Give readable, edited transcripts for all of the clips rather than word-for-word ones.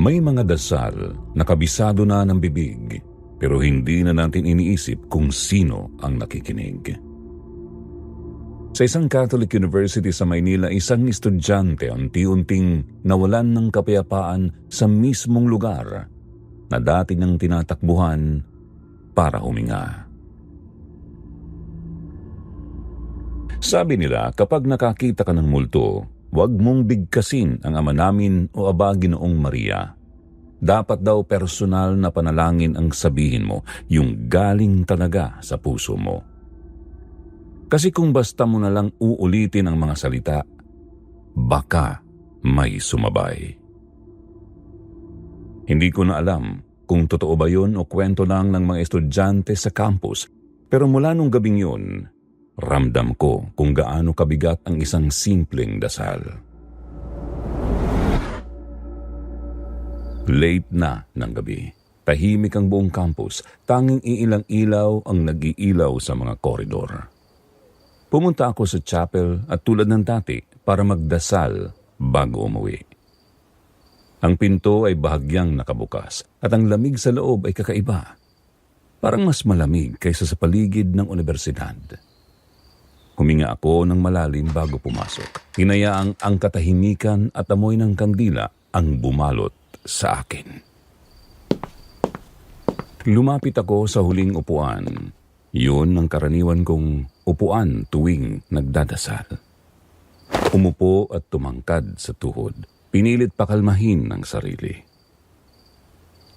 May mga dasal na kabisado na ng bibig, pero hindi na natin iniisip kung sino ang nakikinig. Sa isang Catholic University sa Maynila, isang estudyante unti-unting nawalan ng kapayapaan sa mismong lugar na dati niyang tinatakbuhan para huminga. Sabi nila, kapag nakakita ka ng multo, huwag mong bigkasin ang Ama Namin o Aba Ginoong Maria. Dapat daw personal na panalangin ang sabihin mo, yung galing talaga sa puso mo. Kasi kung basta mo na lang uulitin ang mga salita, baka may sumabay. Hindi ko na alam kung totoo ba yun o kwento lang ng mga estudyante sa campus, pero mula nung gabing yun, ramdam ko kung gaano kabigat ang isang simpleng dasal. Late na ng gabi. Tahimik ang buong campus. Tanging iilang ilaw ang nag-iilaw sa mga koridor. Pumunta ako sa chapel at tulad ng dati para magdasal bago umuwi. Ang pinto ay bahagyang nakabukas at ang lamig sa loob ay kakaiba. Parang mas malamig kaysa sa paligid ng universidad. Huminga ako ng malalim bago pumasok. Hinayaang ang katahimikan at amoy ng kandila ang bumalot sa akin. Lumapit ako sa huling upuan. Yun ang karaniwan kong upuan tuwing nagdadasal. Umupo at tumangkad sa tuhod. Pinilit pakalmahin ang sarili.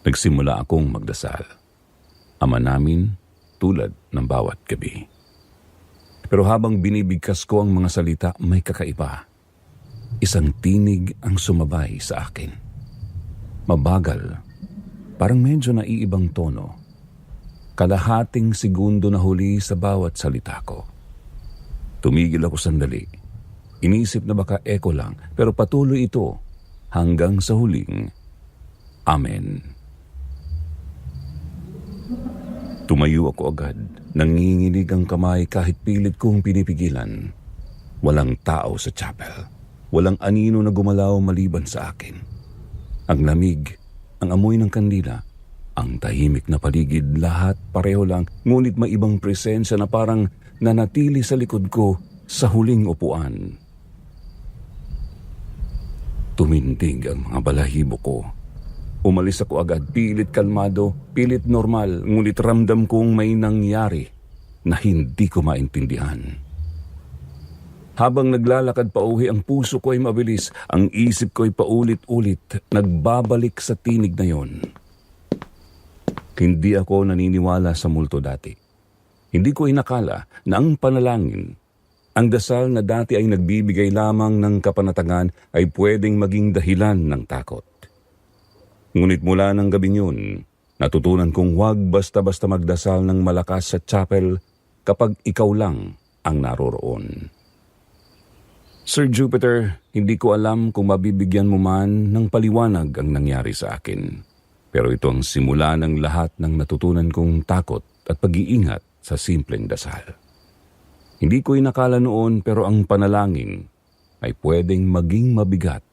Nagsimula akong magdasal. Ama Namin tulad ng bawat gabi. Pero habang binibigkas ko ang mga salita, may kakaiba. Isang tinig ang sumabay sa akin. Mabagal, parang medyo naiibang tono. Kalahating segundo na huli sa bawat salita ko. Tumigil ako sandali. Inisip na baka echo lang, pero patuloy ito hanggang sa huling Amen. Tumayo ako agad. Nanginginig ang kamay kahit pilit kong pinipigilan. Walang tao sa chapel. Walang anino na gumalaw maliban sa akin. Ang lamig, ang amoy ng kandila, ang tahimik na paligid, lahat pareho lang, ngunit may ibang presensya na parang nanatili sa likod ko sa huling upuan. Tumindig ang mga balahibo ko. Umalis ako agad, pilit kalmado, pilit normal, ngunit ramdam kong may nangyari na hindi ko maintindihan. Habang naglalakad pa uwi, ang puso ko ay mabilis, ang isip ko ay paulit-ulit, nagbabalik sa tinig na yon. Hindi ako naniniwala sa multo dati. Hindi ko inakala na ang panalangin, ang dasal na dati ay nagbibigay lamang ng kapanatagan ay pwedeng maging dahilan ng takot. Ngunit mula ng gabing yun, natutunan kong huwag basta-basta magdasal ng malakas sa chapel kapag ikaw lang ang naroroon. Sir Jupiter, hindi ko alam kung mabibigyan mo man ng paliwanag ang nangyari sa akin. Pero ito ang simula ng lahat ng natutunan kong takot at pag-iingat sa simpleng dasal. Hindi ko inakala noon pero ang panalangin ay pwedeng maging mabigat,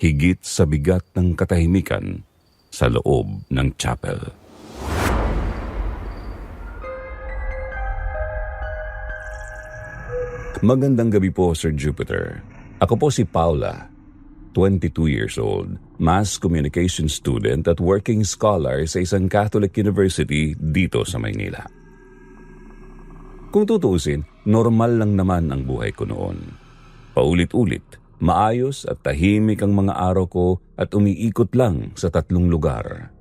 higit sa bigat ng katahimikan sa loob ng chapel. Magandang gabi po, Sir Jupiter. Ako po si Paula, 22 years old, mass communication student at working scholar sa isang Catholic University dito sa Maynila. Kung tutuusin, normal lang naman ang buhay ko noon. Paulit-ulit, maayos at tahimik ang mga araw ko at umiikot lang sa 3 lugar: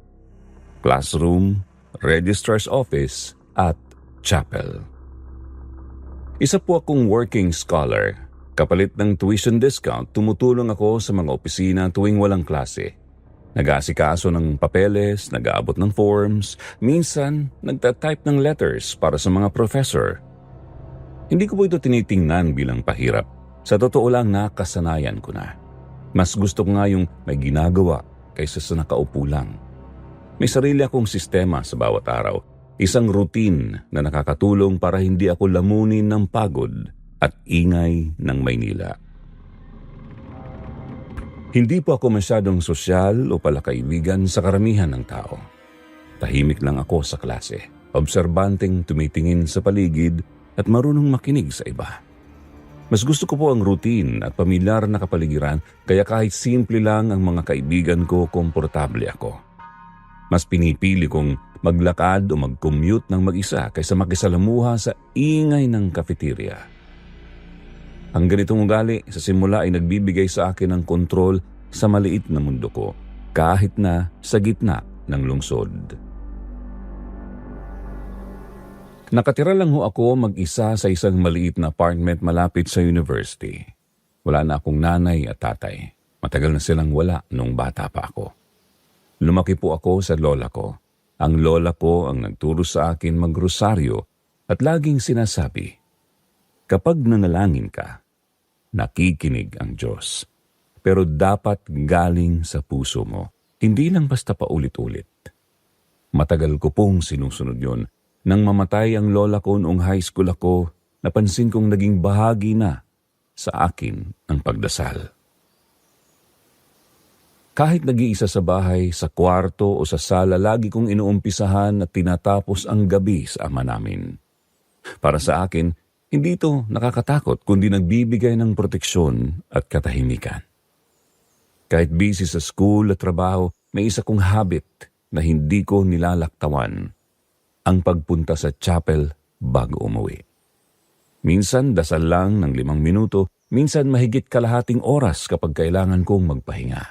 classroom, registrar's office, at chapel. Isa po akong working scholar. Kapalit ng tuition discount, tumutulong ako sa mga opisina tuwing walang klase. Nag-aasikaso ng papeles, nag-aabot ng forms, minsan nagtatype ng letters para sa mga professor. Hindi ko po ito tinitingnan bilang pahirap. Sa totoo lang, nakasanayan ko na. Mas gusto ko nga yung may ginagawa kaysa sa nakaupo lang. May sarili akong sistema sa bawat araw. Isang routine na nakakatulong para hindi ako lamunin ng pagod at ingay ng Maynila. Hindi po ako masyadong sosyal o palakaibigan sa karamihan ng tao. Tahimik lang ako sa klase, obserbanteng tumitingin sa paligid at marunong makinig sa iba. Mas gusto ko po ang routine at pamilyar na kapaligiran, kaya kahit simple lang ang mga kaibigan ko, komportable ako. Mas pinipili kong maglakad o mag-commute ng mag-isa kaysa makisalamuha sa ingay ng cafeteria. Ang ganitong ugali sa simula ay nagbibigay sa akin ng kontrol sa maliit na mundo ko, kahit na sa gitna ng lungsod. Nakatira lang ho ako mag-isa sa isang maliit na apartment malapit sa university. Wala na akong nanay at tatay. Matagal na silang wala nung bata pa ako. Lumaki po ako sa lola ko. Ang lola ko ang nagturo sa akin magrosaryo at laging sinasabi, kapag nanalangin ka, nakikinig ang Diyos. Pero dapat galing sa puso mo, hindi lang basta paulit-ulit. Matagal ko pong sinusunod yun. Nang mamatay ang lola ko noong high school ako, napansin kong naging bahagi na sa akin ang pagdasal. Kahit nag-iisa sa bahay, sa kwarto o sa sala, lagi kong inuumpisahan at tinatapos ang gabi sa Ama namin. Para sa akin, hindi ito nakakatakot kundi nagbibigay ng proteksyon at katahimikan. Kahit busy sa school at trabaho, may isa kong habit na hindi ko nilalaktawan, ang pagpunta sa chapel bago umuwi. Minsan dasal lang ng 5 minuto, minsan mahigit kalahating oras kapag kailangan kong magpahinga.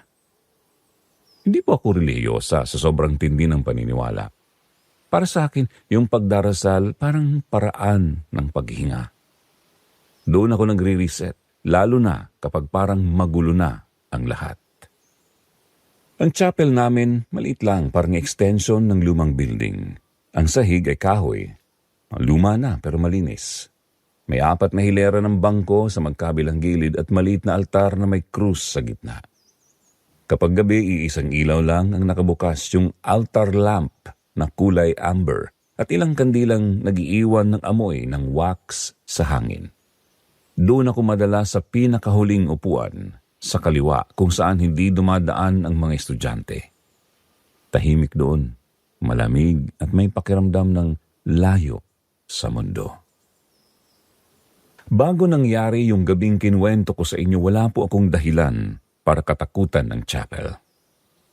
Hindi po ako relihiyosa sa sobrang tindi ng paniniwala. Para sa akin, yung pagdarasal parang paraan ng paghinga. Doon ako nagre-reset, lalo na kapag parang magulo na ang lahat. Ang chapel namin, maliit lang, parang extension ng lumang building. Ang sahig ay kahoy. Luma na pero malinis. May 4 na hilera ng bangko sa magkabilang gilid at maliit na altar na may krus sa gitna. Kapag gabi, iisang ilaw lang ang nakabukas, yung altar lamp na kulay amber at ilang kandilang nagiiwan ng amoy ng wax sa hangin. Doon ako madalas sa pinakahuling upuan, sa kaliwa kung saan hindi dumadaan ang mga estudyante. Tahimik doon. Malamig at may pakiramdam ng layo sa mundo. Bago nangyari yung gabing kinuwento ko sa inyo, wala po akong dahilan para katakutan ng chapel.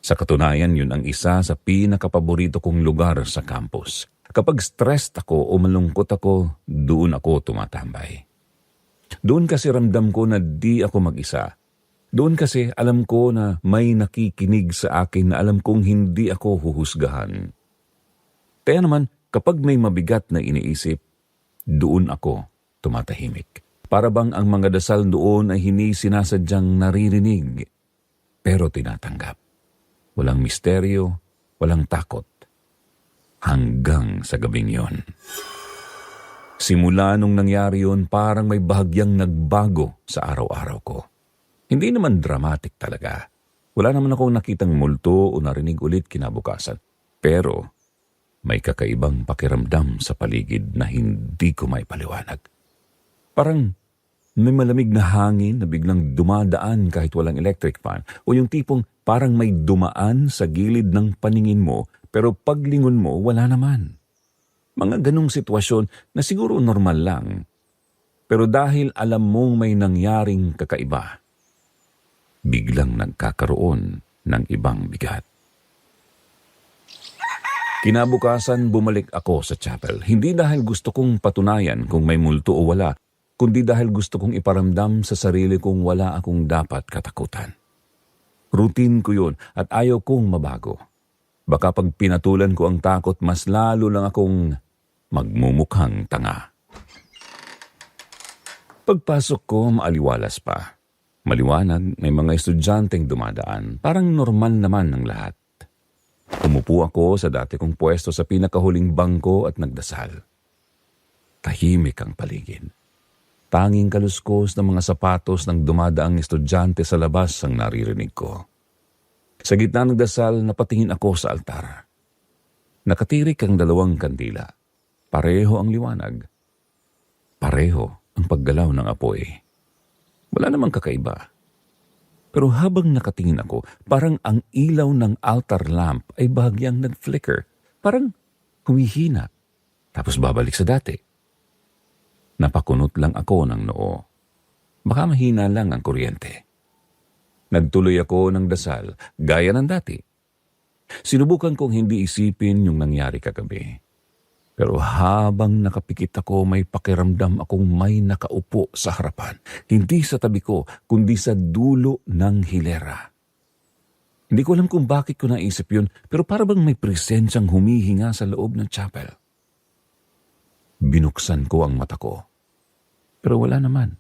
Sa katunayan, yun ang isa sa pinakapaborito kong lugar sa campus. Kapag stressed ako o malungkot ako, doon ako tumatambay. Doon kasi ramdam ko na di ako mag-isa. Doon kasi alam ko na may nakikinig sa akin na alam kong hindi ako huhusgahan. Kaya naman, kapag may mabigat na iniisip, doon ako tumatahimik. Para bang ang mga dasal doon ay hindi sinasadyang naririnig, pero tinatanggap. Walang misteryo, walang takot. Hanggang sa gabing yon. Simula nung nangyari yun, parang may bahagyang nagbago sa araw-araw ko. Hindi naman dramatic talaga. Wala naman akong nakitang multo o narinig ulit kinabukasan. Pero may kakaibang pakiramdam sa paligid na hindi ko maipaliwanag. Parang may malamig na hangin na biglang dumadaan kahit walang electric fan o yung tipong parang may dumaan sa gilid ng paningin mo pero paglingon mo wala naman. Mga ganong sitwasyon na siguro normal lang. Pero dahil alam mong may nangyaring kakaiba, biglang nagkakaroon ng ibang bigat. Kinabukasan, bumalik ako sa chapel. Hindi dahil gusto kong patunayan kung may multo o wala, kundi dahil gusto kong iparamdam sa sarili kong wala akong dapat katakutan. Routine ko yun at ayaw kong mabago. Baka pag pinatulan ko ang takot, mas lalo lang akong magmumukhang tanga. Pagpasok ko, maaliwalas pa. Maliwanag, may mga estudyanteng dumadaan. Parang normal naman ng lahat. Umupo ako sa dati kong pwesto sa pinakahuling bangko at nagdasal. Tahimik ang paligid. Tanging kaluskos ng mga sapatos ng dumadaang estudyante sa labas ang naririnig ko. Sa gitna ng dasal, napatingin ako sa altar. Nakatirik ang 2 kandila. Pareho ang liwanag. Pareho ang paggalaw ng apoy. Wala namang kakaiba. Pero habang nakatingin ako, parang ang ilaw ng altar lamp ay bahagyang nag-flicker. Parang humihina. Tapos babalik sa dati. Napakunot lang ako ng noo. Baka mahina lang ang kuryente. Nagtuloy ako ng dasal, gaya ng dati. Sinubukan kong hindi isipin yung nangyari kagabi. Pero habang nakapikit ako, may pakiramdam akong may nakaupo sa harapan. Hindi sa tabi ko, kundi sa dulo ng hilera. Hindi ko alam kung bakit ko naisip yun, pero para bang may presensyang humihinga sa loob ng chapel. Binuksan ko ang mata ko. Pero wala naman.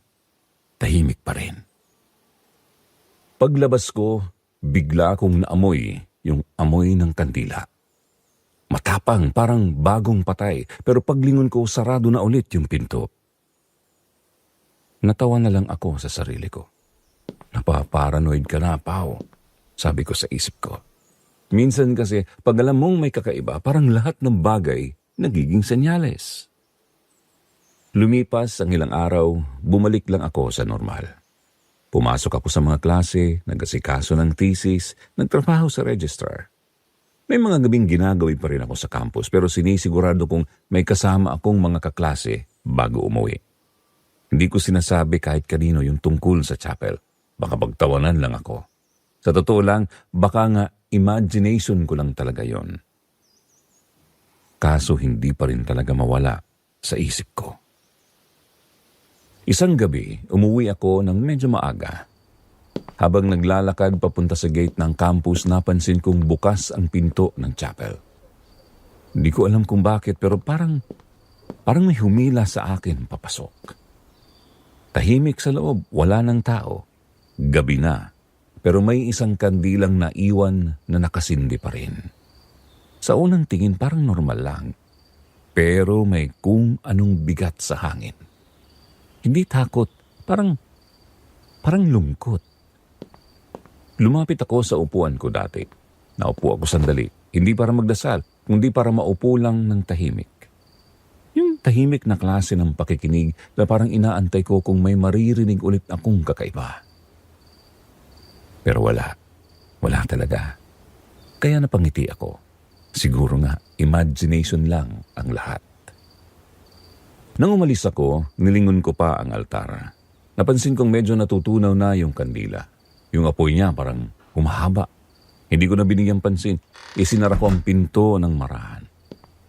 Tahimik pa rin. Paglabas ko, bigla akong naamoy yung amoy ng kandila. Matapang, parang bagong patay, pero paglingon ko, sarado na ulit yung pinto. Natawa na lang ako sa sarili ko. Napaparanoid ka na, Pao, sabi ko sa isip ko. Minsan kasi, pag alam mong may kakaiba, parang lahat ng bagay nagiging senyales. Lumipas ang ilang araw, bumalik lang ako sa normal. Pumasok ako sa mga klase, nag-asikaso ng thesis, nagtrabaho sa registrar. May mga gabing ginagawi pa rin ako sa campus pero sinisigurado kong may kasama akong mga kaklase bago umuwi. Hindi ko sinasabi kahit kanino yung tungkol sa chapel. Baka pagtawanan lang ako. Sa totoo lang, baka nga imagination ko lang talaga yon. Kaso hindi pa rin talaga mawala sa isip ko. Isang gabi, umuwi ako ng medyo maaga. Habang naglalakad papunta sa gate ng campus, napansin kong bukas ang pinto ng chapel. Hindi ko alam kung bakit pero parang may humila sa akin papasok. Tahimik sa loob, wala ng tao. Gabi na, pero may isang kandilang naiwan na nakasindi pa rin. Sa unang tingin parang normal lang, pero may kung anong bigat sa hangin. Hindi takot, parang lungkot. Lumapit ako sa upuan ko dati. Naupo ako sandali, hindi para magdasal, kundi para maupo lang ng tahimik. Yung tahimik na klase ng pakikinig na parang inaantay ko kung may maririnig ulit akong kakaiba. Pero wala talaga. Kaya napangiti ako. Siguro nga, imagination lang ang lahat. Nang umalis ako, nilingon ko pa ang altar. Napansin kong medyo natutunaw na yung kandila. Yung apoy niya parang humahaba. Hindi ko na binigyang pansin. Isinara ko ang pinto ng marahan.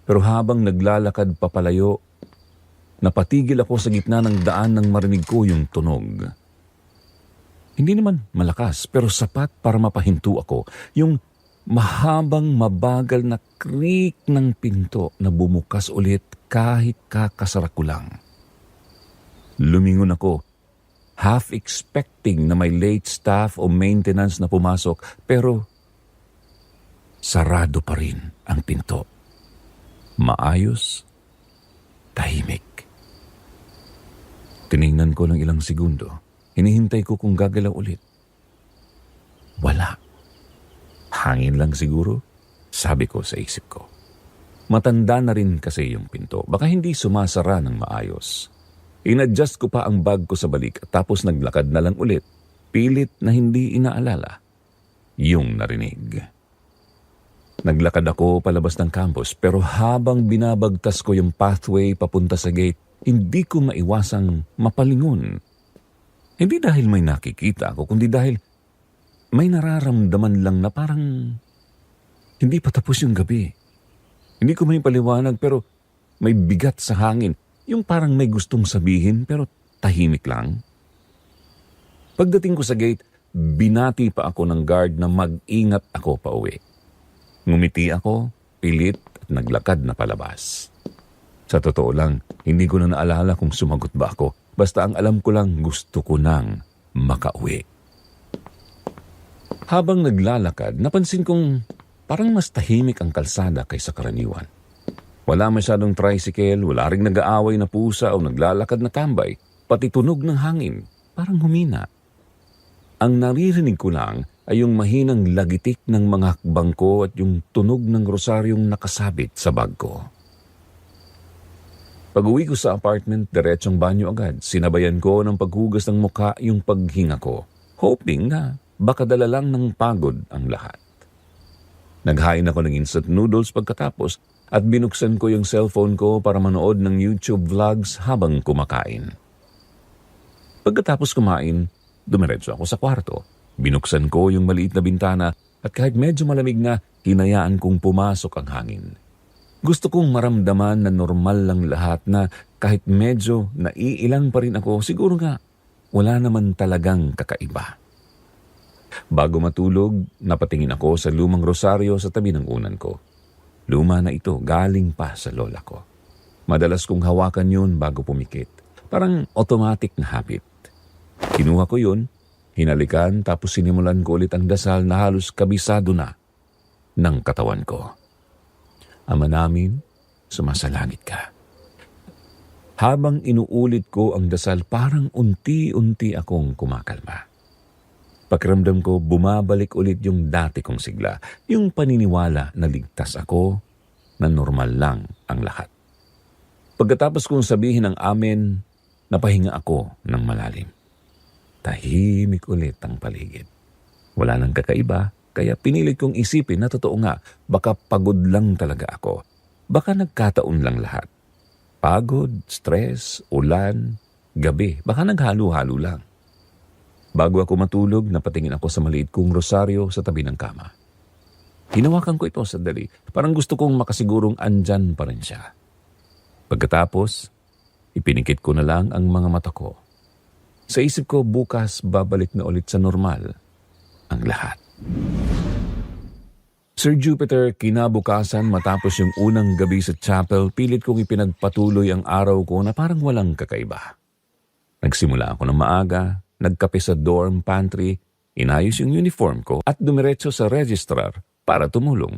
Pero habang naglalakad papalayo, napatigil ako sa gitna ng daan nang marinig ko yung tunog. Hindi naman malakas pero sapat para mapahinto ako. Yung mahabang mabagal na creak ng pinto na bumukas ulit kahit kakasara ko lang. Lumingon ako. Half expecting na may late staff o maintenance na pumasok, pero sarado pa rin ang pinto. Maayos, tahimik. Tiningnan ko ng ilang segundo. Hinihintay ko kung gagalaw ulit. Wala. Hangin lang siguro, sabi ko sa isip ko. Matanda na rin kasi yung pinto. Baka hindi sumasara ng maayos. Inadjust ko pa ang bag ko sa balik at tapos naglakad na lang ulit, pilit na hindi inaalala yung narinig. Naglakad ako palabas ng campus pero habang binabagtas ko yung pathway papunta sa gate, hindi ko maiwasang mapalingon. Hindi dahil may nakikita ako, kundi dahil may nararamdaman lang na parang hindi pa tapos yung gabi. Hindi ko may paliwanag pero may bigat sa hangin. Yung parang may gustong sabihin pero tahimik lang. Pagdating ko sa gate, binati pa ako ng guard na mag-ingat ako pa uwi. Ngumiti ako, pilit at naglakad na palabas. Sa totoo lang, hindi ko na naalala kung sumagot ba ako. Basta ang alam ko lang gusto ko nang makauwi. Habang naglalakad, napansin kong parang mas tahimik ang kalsada kaysa karaniwan. Wala masyadong tricycle, wala ring nag-aaway na pusa o naglalakad na tambay, pati tunog ng hangin, parang humina. Ang naririnig ko lang ay yung mahinang lagitik ng mga hakbang ko at yung tunog ng rosaryong nakasabit sa bag ko. Pag-uwi ko sa apartment, diretsong banyo agad. Sinabayan ko ng paghugas ng mukha yung paghinga ko, hoping na baka dala lang ng pagod ang lahat. Naghain ako ng instant noodles pagkatapos at binuksan ko yung cellphone ko para manood ng YouTube vlogs habang kumakain. Pagkatapos kumain, dumiretso ako sa kwarto. Binuksan ko yung maliit na bintana at kahit medyo malamig na, hinayaan kong pumasok ang hangin. Gusto kong maramdaman na normal lang lahat, na kahit medyo naiilang pa rin ako, siguro nga wala naman talagang kakaiba. Bago matulog, napatingin ako sa lumang rosaryo sa tabi ng unan ko. Luma na ito, galing pa sa lola ko. Madalas kong hawakan yun bago pumikit. Parang automatic na habit. Kinuha ko yun, hinalikan, tapos sinimulan ko ulit ang dasal na halos kabisado na ng katawan ko. Ama namin, sumasalangit ka. Habang inuulit ko ang dasal, parang unti-unti akong kumakalma. Pakiramdam ko, bumabalik ulit yung dati kong sigla, yung paniniwala na ligtas ako, na normal lang ang lahat. Pagkatapos kong sabihin ang amen, napahinga ako ng malalim. Tahimik ulit ang paligid. Wala nang kakaiba, kaya pinilit kong isipin na totoo nga, baka pagod lang talaga ako. Baka nagkataon lang lahat. Pagod, stress, ulan, gabi, baka naghalo-halo lang. Bago ako matulog, napatingin ako sa maliit kong rosaryo sa tabi ng kama. Hinawakan ko ito sandali, parang gusto kong makasigurong andyan pa rin siya. Pagkatapos, ipinikit ko na lang ang mga mata ko. Sa isip ko, bukas babalik na ulit sa normal ang lahat. Sir Jupiter, kinabukasan matapos yung unang gabi sa chapel, pilit kong ipinagpatuloy ang araw ko na parang walang kakaiba. Nagsimula ako ng maaga, nagkape sa dorm pantry, inayos yung uniform ko at dumiretso sa registrar para tumulong.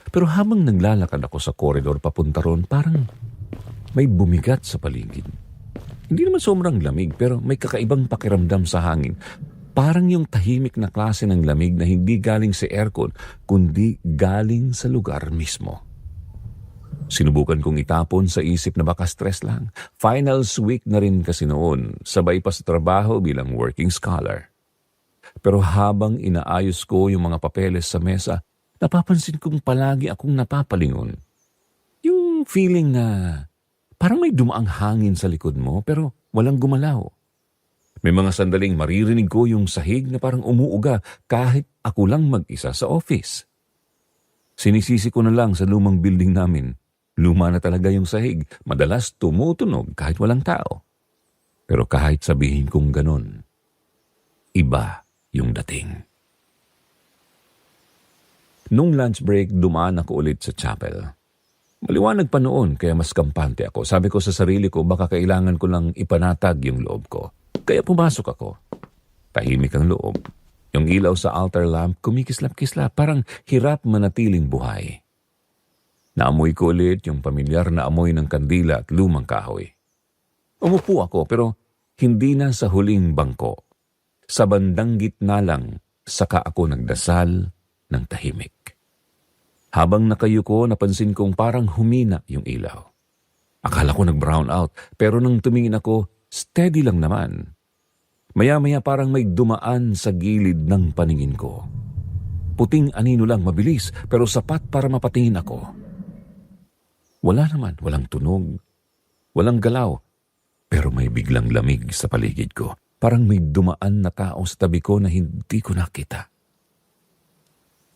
Pero habang naglalakad ako sa koridor papunta ron, parang may bumigat sa paligid. Hindi naman sobrang lamig pero may kakaibang pakiramdam sa hangin. Parang yung tahimik na klase ng lamig na hindi galing sa aircon, kundi galing sa lugar mismo. Sinubukan kong itapon sa isip na baka stress lang. Finals week na rin kasi noon, sabay pa sa trabaho bilang working scholar. Pero habang inaayos ko yung mga papeles sa mesa, napapansin kong palagi akong napapalingon. Yung feeling na parang may dumaang hangin sa likod mo pero walang gumalaw. May mga sandaling maririnig ko yung sahig na parang umuuga kahit ako lang mag-isa sa office. Sinisisi ko na lang sa lumang building namin. Luma na talaga yung sahig, madalas tumutunog kahit walang tao. Pero kahit sabihin kong ganon, iba yung dating. Nung lunch break, dumaan ako ulit sa chapel. Maliwanag pa noon kaya mas kampante ako. Sabi ko sa sarili ko baka kailangan ko lang ipanatag yung loob ko. Kaya pumasok ako. Tahimik ang loob. Yung ilaw sa altar lamp kumikislap-kislap, parang hirap manatiling buhay. Naamoy ko ulit yung pamilyar na amoy ng kandila at lumang kahoy. Umupo ako pero hindi na sa huling bangko. Sa bandang gitna lang, saka ako nagdasal ng tahimik. Habang nakayuko, napansin kong parang humina yung ilaw. Akala ko nag-brown out, pero nang tumingin ako, steady lang naman. Maya-maya parang may dumaan sa gilid ng paningin ko. Puting anino lang, mabilis, pero sapat para mapatingin ako. Wala naman, walang tunog, walang galaw, pero may biglang lamig sa paligid ko. Parang may dumaan na tao sa tabi ko na hindi ko nakita.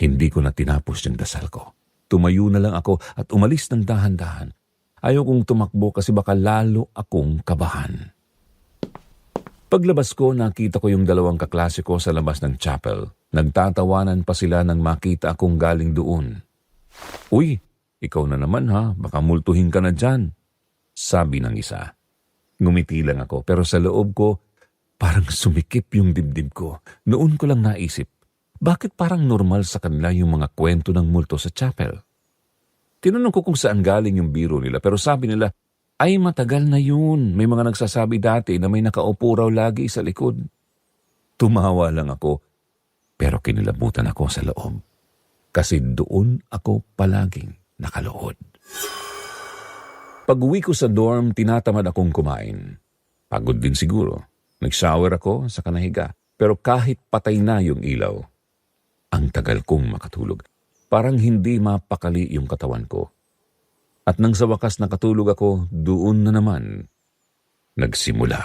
Hindi ko na tinapos yung dasal ko. Tumayo na lang ako at umalis ng dahan-dahan. Ayaw kong tumakbo kasi baka lalo akong kabahan. Paglabas ko, nakita ko yung dalawang kaklase ko sa labas ng chapel. Nagtatawanan pa sila nang makita akong galing doon. "Uy, ikaw na naman ha, baka multuhin ka na dyan," sabi ng isa. Ngumiti lang ako pero sa loob ko, parang sumikip yung dibdib ko. Noon ko lang naisip, bakit parang normal sa kanila yung mga kwento ng multo sa chapel? Tinanong ko kung saan galing yung biro nila pero sabi nila, ay matagal na yun. May mga nagsasabi dati na may nakaupo raw lagi sa likod. Tumawa lang ako pero kinilabutan ako sa loob. Kasi doon ako palaging nakaluhod. Pag-uwi ko sa dorm, tinatamad akong kumain. Pagod din siguro. Nag-shower ako sa kanahiga. Pero kahit patay na yung ilaw, ang tagal kong makatulog. Parang hindi mapakali yung katawan ko. At nang sa wakas nakatulog ako, doon na naman nagsimula.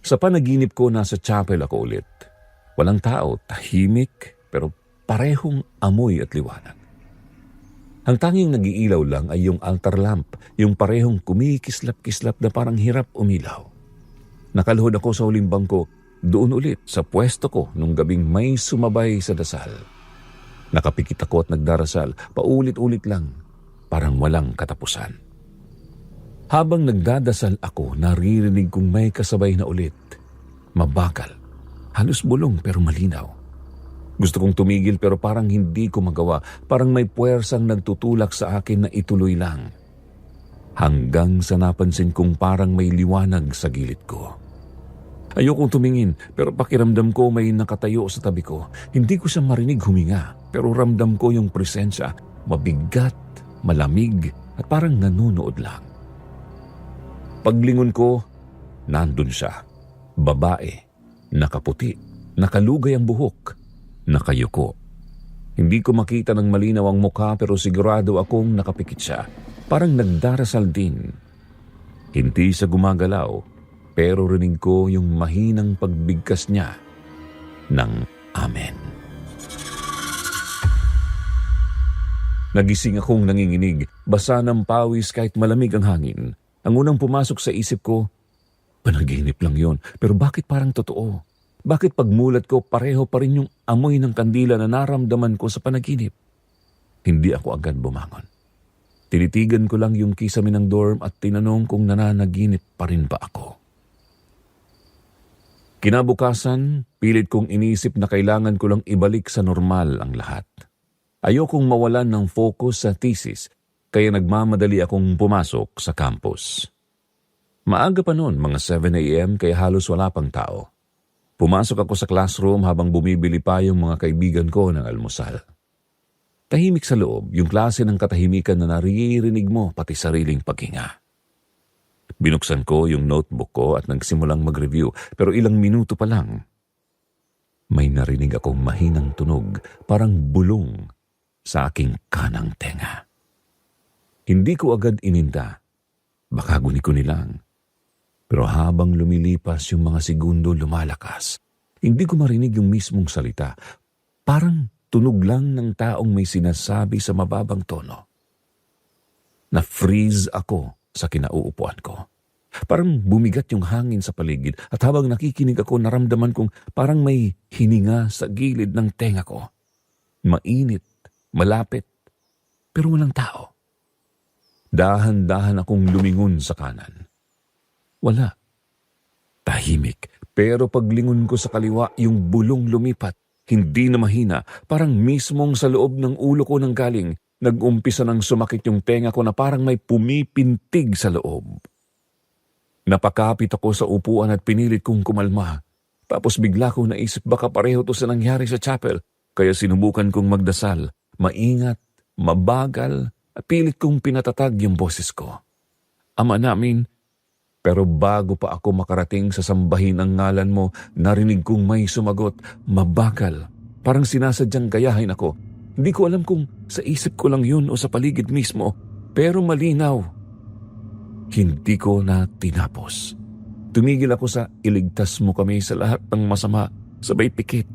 Sa panaginip ko, nasa chapel ako ulit. Walang tao, tahimik, pero parehong amoy at liwanag. Ang tanging nag-iilaw lang ay yung altar lamp, yung parehong kumikislap-kislap na parang hirap umilaw. Nakaluhod ako sa huling bangko, doon ulit sa pwesto ko nung gabing may sumabay sa dasal. Nakapikit ako at nagdarasal, paulit-ulit lang, parang walang katapusan. Habang nagdadasal ako, naririnig kong may kasabay na ulit. Mabagal, halos bulong pero malinaw. Gusto kong tumigil pero parang hindi ko magawa, parang may puwersang nagtutulak sa akin na ituloy lang. Hanggang sa napansin kong parang may liwanag sa gilid ko. Ayokong tumingin pero pakiramdam ko may nakatayo sa tabi ko. Hindi ko siya marinig huminga pero ramdam ko yung presensya, mabigat, malamig at parang nanunood lang. Paglingon ko, nandun siya. Babae, nakaputi, nakalugay ang buhok, nakayuko. Hindi ko makita ng malinaw ang mukha pero sigurado akong nakapikit siya. Parang nagdarasal din. Hindi siya gumagalaw. Pero rinig ko yung mahinang pagbigkas niya ng amen. Nagising akong nanginginig, basa ng pawis kahit malamig ang hangin. Ang unang pumasok sa isip ko, panaginip lang yon, pero bakit parang totoo? Bakit pagmulat ko pareho pa rin yung amoy ng kandila na naramdaman ko sa panaginip? Hindi ako agad bumangon. Tinitigan ko lang yung kisame ng dorm at tinanong kung nananaginip pa rin ba ako. Kinabukasan, pilit kong inisip na kailangan ko lang ibalik sa normal ang lahat. Ayokong mawalan ng focus sa thesis, kaya nagmamadali akong pumasok sa campus. Maaga pa noon, mga 7 a.m. kaya halos wala pang tao. Pumasok ako sa classroom habang bumibili pa yung mga kaibigan ko ng almusal. Tahimik sa loob, yung klase ng katahimikan na naririnig mo pati sariling paghinga. Binuksan ko yung notebook ko at nagsimulang mag-review pero ilang minuto pa lang, may narinig akong mahinang tunog, parang bulong sa aking kanang tenga. Hindi ko agad ininda, baka guni-guni lang. Pero habang lumilipas yung mga segundo lumalakas, hindi ko marinig yung mismong salita. Parang tunog lang ng taong may sinasabi sa mababang tono. Na-freeze ako sa kinauupuan ko. Parang bumigat yung hangin sa paligid at habang nakikinig ako naramdaman kong parang may hininga sa gilid ng tenga ko. Mainit, malapit, pero walang tao. Dahan-dahan akong lumingon sa kanan. Wala. Tahimik, pero paglingon ko sa kaliwa yung bulong lumipat. Hindi na mahina, parang mismong sa loob ng ulo ko nang galing. Nag-umpisa nang sumakit yung tenga ko na parang may pumipintig sa loob. Napakapit ako sa upuan at pinilit kong kumalma. Tapos bigla kong naisip baka pareho to sa nangyari sa chapel. Kaya sinubukan kong magdasal, maingat, mabagal, at pilit kong pinatatag yung boses ko. Ama namin, pero bago pa ako makarating sa sambahin ang ngalan mo, narinig kong may sumagot, mabagal, parang sinasadyang gayahin ako. Hindi ko alam kung sa isip ko lang yun o sa paligid mismo, pero malinaw. Hindi ko na tinapos. Tumigil ako sa iligtas mo kami sa lahat ng masama, sabay pikit.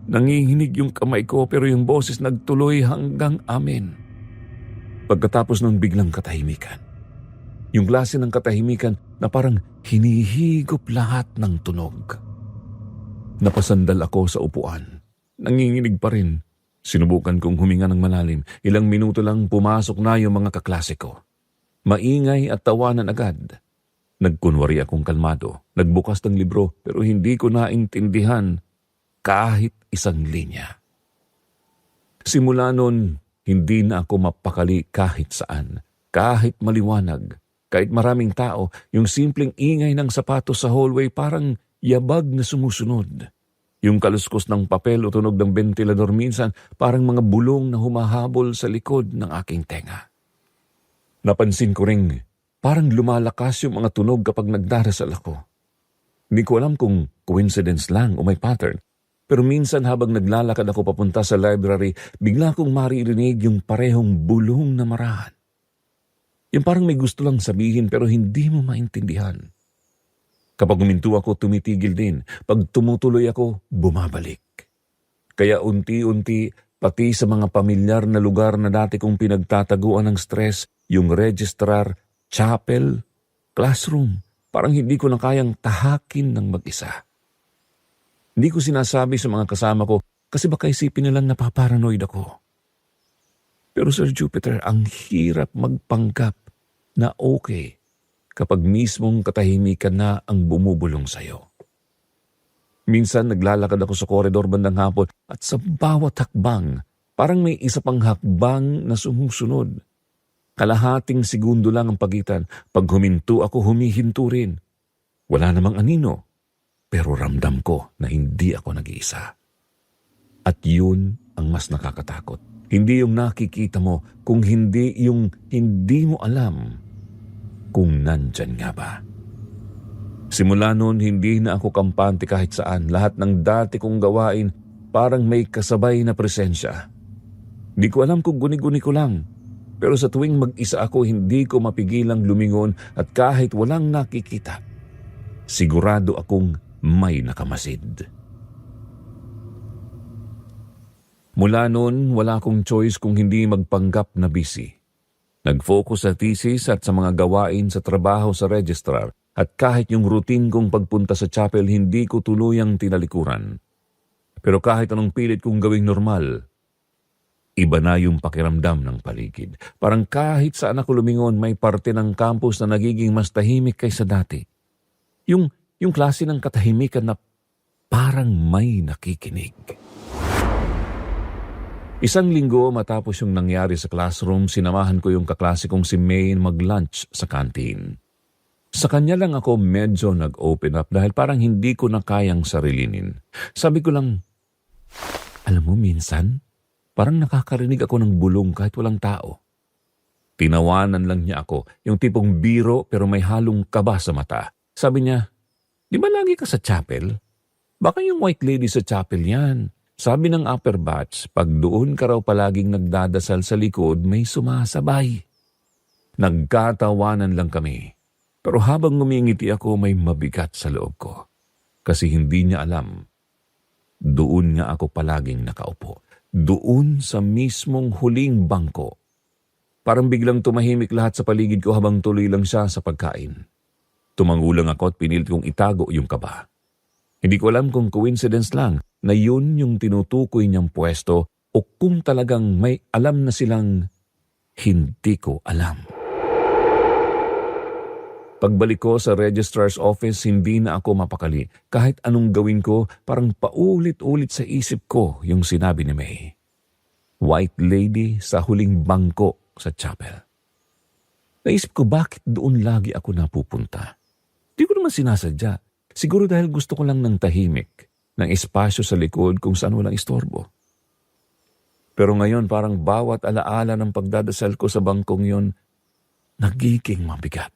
Nanginginig yung kamay ko pero yung boses nagtuloy hanggang amen. Pagkatapos ng biglang katahimikan. Yung klase ng katahimikan na parang hinihigop lahat ng tunog. Napasandal ako sa upuan. Nanginginig pa rin. Sinubukan kong huminga ng malalim. Ilang minuto lang pumasok na yung mga kaklase ko. Maingay at tawanan agad. Nagkunwari akong kalmado. Nagbukas ng libro pero hindi ko naintindihan kahit isang linya. Simula nun, hindi na ako mapakali kahit saan. Kahit maliwanag, kahit maraming tao, yung simpleng ingay ng sapatos sa hallway parang yabag na sumusunod. Yung kaluskos ng papel o tunog ng bentilador minsan parang mga bulong na humahabol sa likod ng aking tenga. Napansin ko ring parang lumalakas yung mga tunog kapag nagdarasal ako. Hindi ko alam kung coincidence lang o may pattern. Pero minsan habang naglalakad ako papunta sa library, bigla kong maririnig yung parehong bulong na marahan. Yung parang may gusto lang sabihin pero hindi mo maintindihan. Kapag huminto ako, tumitigil din. Pag tumutuloy ako, bumabalik. Kaya unti-unti, pati sa mga pamilyar na lugar na dati kong pinagtataguan ng stress, yung registrar, chapel, classroom, parang hindi ko na kayang tahakin ng mag-isa. Hindi ko sinasabi sa mga kasama ko kasi baka isipin nilang napaparanoid ako. Pero Sir Jupiter, ang hirap magpanggap na okay kapag mismong katahimikan na ang bumubulong sa'yo. Minsan naglalakad ako sa koridor bandang hapon at sa bawat hakbang, parang may isa pang hakbang na sumusunod. Kalahating segundo lang ang pagitan. Pag huminto ako, humihinto rin. Wala namang anino, pero ramdam ko na hindi ako nag-iisa. At yun ang mas nakakatakot. Hindi yung nakikita mo, kung hindi yung hindi mo alam kung nandyan nga ba. Simula noon, hindi na ako kampante kahit saan. Lahat ng dati kong gawain, parang may kasabay na presensya. Di ko alam kung guni-guni ko lang. Pero sa tuwing mag-isa ako, hindi ko mapigilang lumingon at kahit walang nakikita, sigurado akong may nakamasid. Mula noon, wala akong choice kung hindi magpanggap na busy. Nag-focus sa thesis at sa mga gawain sa trabaho sa registrar at kahit yung routine kong pagpunta sa chapel hindi ko tuluyang tinalikuran. Pero kahit anong pilit kong gawing normal, iba na yung pakiramdam ng paligid. Parang kahit saan ako lumingon, may parte ng campus na nagiging mas tahimik kaysa dati. Yung klase ng katahimikan na parang may nakikinig. Isang linggo matapos yung nangyari sa classroom, sinamahan ko yung kaklase kong si May mag-lunch sa canteen. Sa kanya lang ako medyo nag-open up dahil parang hindi ko na kayang sarilinin. Sabi ko lang, alam mo minsan, parang nakakarinig ako ng bulong kahit walang tao. Tinawanan lang niya ako, yung tipong biro pero may halong kaba sa mata. Sabi niya, di ba lagi ka sa chapel? Baka yung white lady sa chapel yan. Sabi ng upper batch, pag doon ka raw palaging nagdadasal sa likod, may sumasabay. Nagkatawanan lang kami. Pero habang ngumingiti ako, may mabigat sa loob ko. Kasi hindi niya alam. Doon nga ako palaging nakaupo. Doon sa mismong huling bangko. Parang biglang tumahimik lahat sa paligid ko habang tuloy lang siya sa pagkain. Tumangulang ako at pinilit kong itago yung kaba. Hindi ko alam kung coincidence lang na yun yung tinutukoy niyang pwesto o kung talagang may alam na silang hindi ko alam. Pagbalik ko sa registrar's office, hindi na ako mapakali. Kahit anong gawin ko, parang paulit-ulit sa isip ko yung sinabi ni May. White lady sa huling bangko sa chapel. Naisip ko bakit doon lagi ako napupunta. Di ko naman sinasadya. Siguro dahil gusto ko lang ng tahimik, ng espasyo sa likod kung saan walang istorbo. Pero ngayon parang bawat alaala ng pagdadasal ko sa bangkong yun, nagiging mabigat.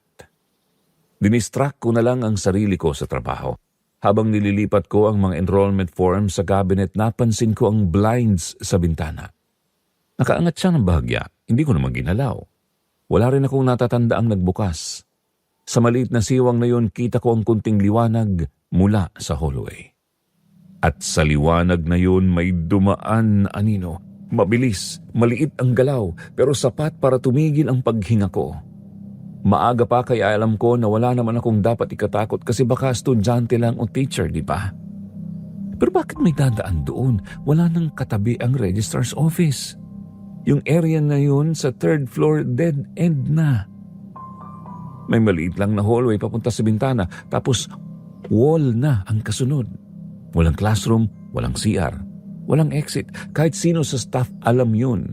Dinistract ko na lang ang sarili ko sa trabaho. Habang nililipat ko ang mga enrollment forms sa cabinet, napansin ko ang blinds sa bintana. Nakaangat siya ng bahagya, hindi ko naman ginalaw. Wala rin akong natatandaang nagbukas. Sa maliit na siwang na yun, kita ko ang kunting liwanag mula sa hallway. At sa liwanag na yun, may dumaan na anino. Mabilis, maliit ang galaw, pero sapat para tumigil ang paghinga ko. Maaga pa kaya alam ko na wala naman akong dapat ikatakot kasi baka estudyante lang o teacher, di ba? Pero bakit may dadaan doon? Wala nang katabi ang registrar's office. Yung area na yun sa third floor, dead end na. May maliit lang na hallway papunta sa bintana, tapos wall na ang kasunod. Walang classroom, walang CR, walang exit. Kahit sino sa staff alam yun.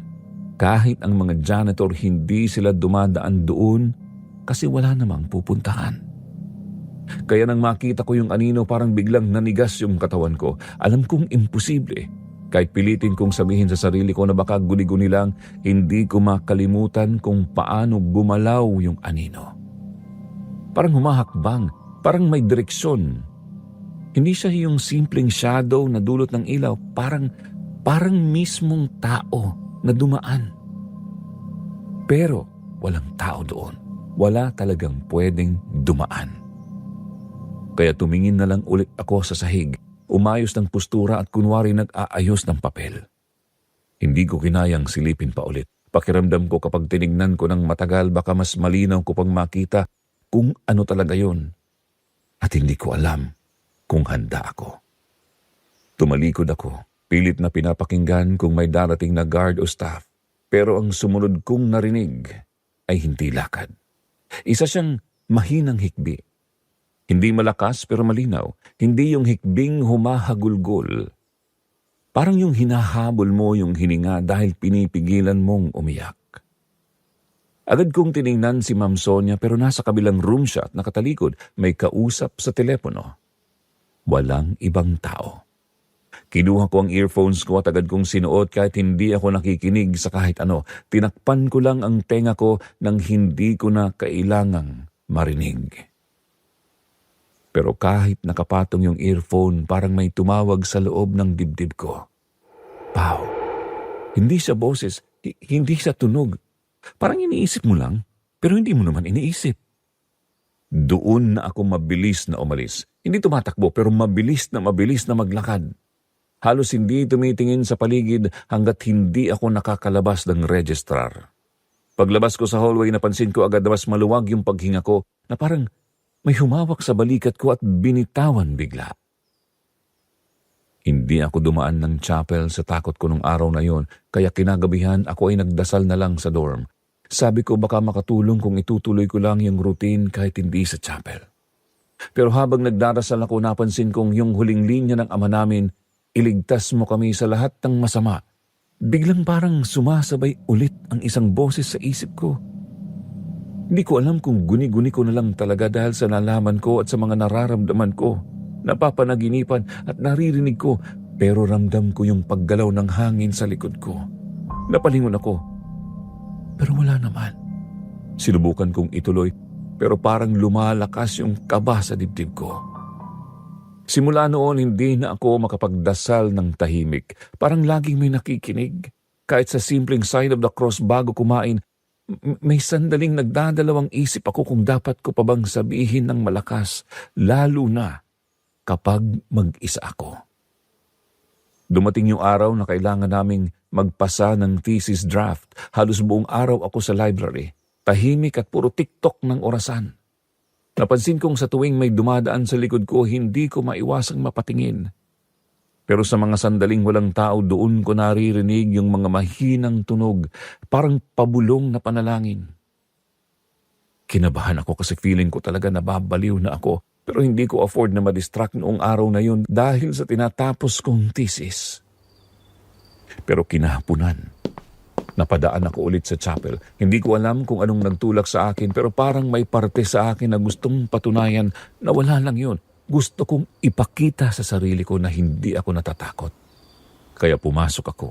Kahit ang mga janitor, hindi sila dumadaan doon kasi wala namang pupuntahan. Kaya nang makita ko yung anino, parang biglang nanigas yung katawan ko. Alam kong imposible. Kahit pilitin kong sabihin sa sarili ko na baka guni-guni lang, hindi ko makalimutan kung paano gumalaw yung anino. Parang humahakbang, parang may direksyon. Hindi siya yung simpleng shadow na dulot ng ilaw, parang mismong tao na dumaan. Pero walang tao doon. Wala talagang pwedeng dumaan. Kaya tumingin na lang ulit ako sa sahig, umayos ng postura at kunwari nag-aayos ng papel. Hindi ko kinayang silipin pa ulit. Pakiramdam ko kapag tinignan ko ng matagal baka mas malinaw ko pang makita kung ano talaga yun. At hindi ko alam kung handa ako. Tumalikod ako, pilit na pinapakinggan kung may darating na guard o staff. Pero ang sumunod kong narinig ay hindi lakad. Isa siyang mahinang hikbi. Hindi malakas pero malinaw. Hindi yung hikbing humahagulgol. Parang yung hinahabol mo yung hininga dahil pinipigilan mong umiyak. Agad kong tiningnan si Ma'am Sonia pero nasa kabilang room siya at nakatalikod, may kausap sa telepono. Walang ibang tao. Kinuha ko ang earphones ko at agad kong sinuot kahit hindi ako nakikinig sa kahit ano. Tinakpan ko lang ang tenga ko nang hindi ko na kailangang marinig. Pero kahit nakapatong yung earphone, parang may tumawag sa loob ng dibdib ko. Pao. Hindi siya boses, hindi siya tunog. Parang iniisip mo lang, pero hindi mo naman iniisip. Doon na ako mabilis na umalis. Hindi tumatakbo, pero mabilis na maglakad. Halos hindi tumitingin sa paligid hanggat hindi ako nakakalabas ng registrar. Paglabas ko sa hallway, napansin ko agad na mas maluwag yung paghinga ko na parang may humawak sa balikat ko at binitawan bigla. Hindi ako dumaan ng chapel sa takot ko nung araw na yon, kaya kinagabihan ako ay nagdasal na lang sa dorm. Sabi ko baka makatulong kung itutuloy ko lang yung routine kahit hindi sa chapel. Pero habang nagdarasal ako, napansin kong yung huling linya ng Ama namin, iligtas mo kami sa lahat ng masama. Biglang parang sumasabay ulit ang isang boses sa isip ko. Hindi ko alam kung guni-guni ko na lang talaga dahil sa nalaman ko at sa mga nararamdaman ko. Napapanaginipan at naririnig ko, pero ramdam ko yung paggalaw ng hangin sa likod ko. Napalingon ako, pero wala naman. Sinubukan kong ituloy, pero parang lumalakas yung kaba sa dibdib ko. Simula noon, hindi na ako makapagdasal ng tahimik. Parang laging may nakikinig. Kahit sa simpleng sign of the cross bago kumain, may sandaling nagdadalawang isip ako kung dapat ko pa bang sabihin ng malakas, lalo na kapag mag-isa ako. Dumating yung araw na kailangan naming magpasa ng thesis draft. Halos buong araw ako sa library. Tahimik at puro TikTok ng orasan. Napansin kong sa tuwing may dumadaan sa likod ko, hindi ko maiwasang mapatingin. Pero sa mga sandaling walang tao, doon ko naririnig yung mga mahinang tunog, parang pabulong na panalangin. Kinabahan ako kasi feeling ko talaga nababaliw na ako, pero hindi ko afford na ma-distract noong araw na yun dahil sa tinatapos kong thesis. Pero kinahapunan, napadaan ako ulit sa chapel. Hindi ko alam kung anong nagtulak sa akin, pero parang may parte sa akin na gustong patunayan na wala lang yun. Gusto kong ipakita sa sarili ko na hindi ako natatakot. Kaya pumasok ako.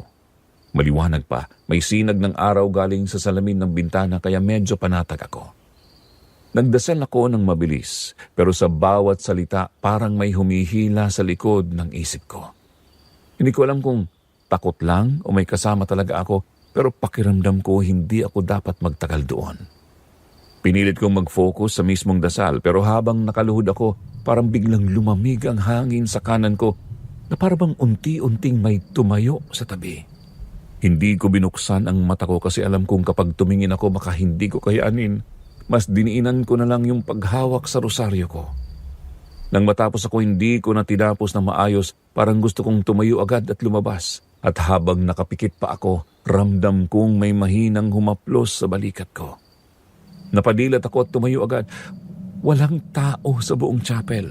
Maliwanag pa, may sinag ng araw galing sa salamin ng bintana kaya medyo panatag ako. Nagdasal ako ng mabilis, pero sa bawat salita parang may humihila sa likod ng isip ko. Hindi ko alam kung takot lang o may kasama talaga ako, pero pakiramdam ko hindi ako dapat magtagal doon. Pinilit kong mag-focus sa mismong dasal, pero habang nakaluhod ako, parang biglang lumamig ang hangin sa kanan ko na parang unti-unting may tumayo sa tabi. Hindi ko binuksan ang mata ko kasi alam kong kapag tumingin ako baka hindi ko kayanin. Mas diniinan ko na lang yung paghawak sa rosaryo ko. Nang matapos ako, hindi ko na tinapos na maayos, parang gusto kong tumayo agad at lumabas. At habang nakapikit pa ako, ramdam kong may mahinang humaplos sa balikat ko. Napadilat ako at tumayo agad. Walang tao sa buong chapel.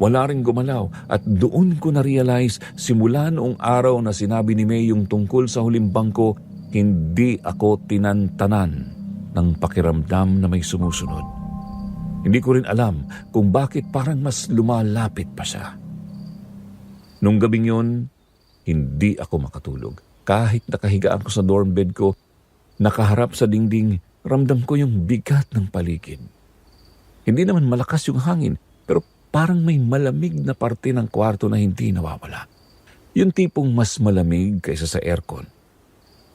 Wala ring gumalaw at doon ko na-realize simula noong araw na sinabi ni May yung tungkol sa huling bangko, hindi ako tinantanan ng pakiramdam na may sumusunod. Hindi ko rin alam kung bakit parang mas lumalapit pa siya. Nung gabing yun, hindi ako makatulog. Kahit nakahiga ako sa dorm bed ko, nakaharap sa dingding, ramdam ko yung bigat ng paligid. Hindi naman malakas yung hangin, pero parang may malamig na parte ng kwarto na hindi nawawala. Yung tipong mas malamig kaysa sa aircon.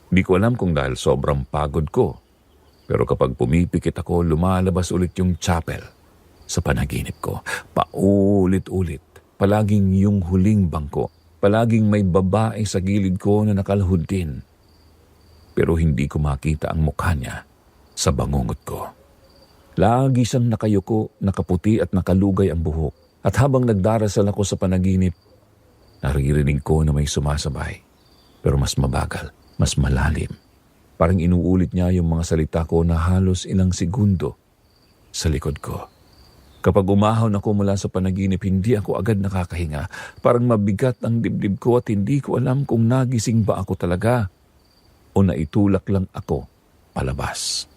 Di ko alam kung dahil sobrang pagod ko, pero kapag pumipikit ako, lumalabas ulit yung chapel sa panaginip ko. Paulit-ulit, palaging yung huling bangko, palaging may babae sa gilid ko na nakalahod din. Pero hindi ko makita ang mukha niya sa bangungot ko. Lagi siyang nakayuko, nakaputi at nakalugay ang buhok. At habang nagdarasal ako sa panaginip, naririnig ko na may sumasabay. Pero mas mabagal, mas malalim. Parang inuulit niya yung mga salita ko na halos ilang segundo sa likod ko. Kapag umahon ako mula sa panaginip, hindi ako agad nakakahinga. Parang mabigat ang dibdib ko at hindi ko alam kung nagising ba ako talaga o naitulak lang ako palabas.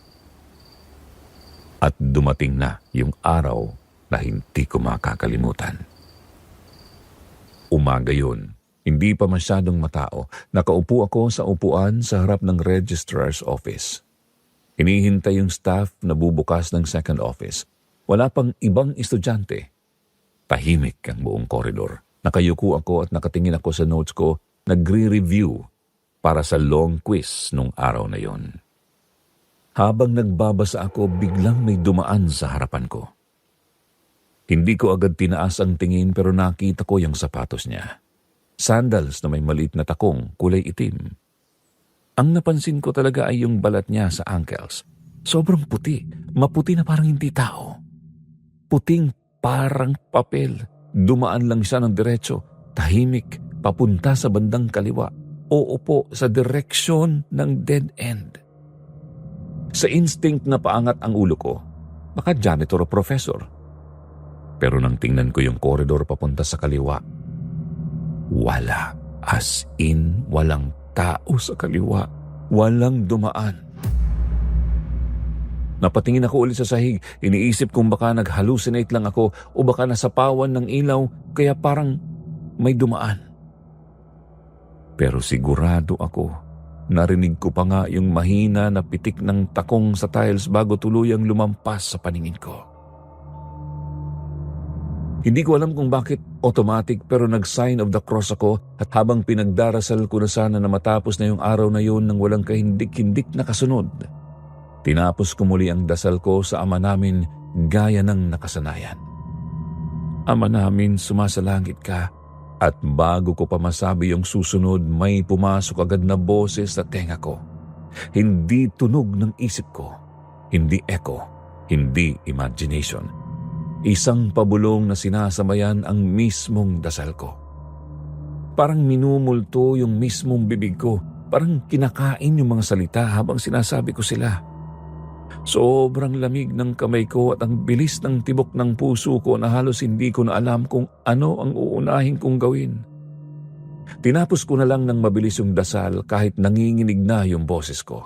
At dumating na yung araw na hindi ko makakalimutan. Umaga yun, hindi pa masyadong matao. Nakaupo ako sa upuan sa harap ng registrar's office. Hinihintay yung staff na bubukas ng second office. Wala pang ibang estudyante. Tahimik ang buong koridor. Nakayuko ako at nakatingin ako sa notes ko, nagre-review para sa long quiz nung araw na yon. Habang nagbabasa ako, biglang may dumaan sa harapan ko. Hindi ko agad tinaas ang tingin pero nakita ko yung sapatos niya. Sandals na may maliit na takong, kulay itim. Ang napansin ko talaga ay yung balat niya sa ankles. Sobrang puti, maputi na parang hindi tao. Puting parang papel. Dumaan lang siya ng diretso, tahimik, papunta sa bandang kaliwa. Uupo sa direksyon ng dead end. Sa instinct na paangat ang ulo ko, baka janitor o professor. Pero nang tingnan ko yung koridor papunta sa kaliwa, wala. As in, walang tao sa kaliwa. Walang dumaan. Napatingin ako ulit sa sahig. Iniisip kung baka nag-hallucinate lang ako o baka nasapawan ng ilaw kaya parang may dumaan. Pero sigurado ako, narinig ko pa nga yung mahina na pitik ng takong sa tiles bago tuluyang lumampas sa paningin ko. Hindi ko alam kung bakit automatic pero nag-sign of the cross ako at habang pinagdarasal ko na sana na matapos na yung araw na yun nang walang kahindik-hindik na kasunod, tinapos ko muli ang dasal ko sa Ama namin gaya ng nakasanayan. Ama namin, sumasalangit ka. At bago ko pa masabi yung susunod, may pumasok agad na boses sa tenga ko. Hindi tunog ng isip ko, hindi echo, hindi imagination. Isang pabulong na sinasamayan ang mismong dasal ko. Parang minumulto yung mismong bibig ko, parang kinakain yung mga salita habang sinasabi ko sila. Sobrang lamig ng kamay ko at ang bilis ng tibok ng puso ko na halos hindi ko na alam kung ano ang uunahin kong gawin. Tinapos ko na lang ng mabilis yung dasal kahit nanginginig na yung boses ko.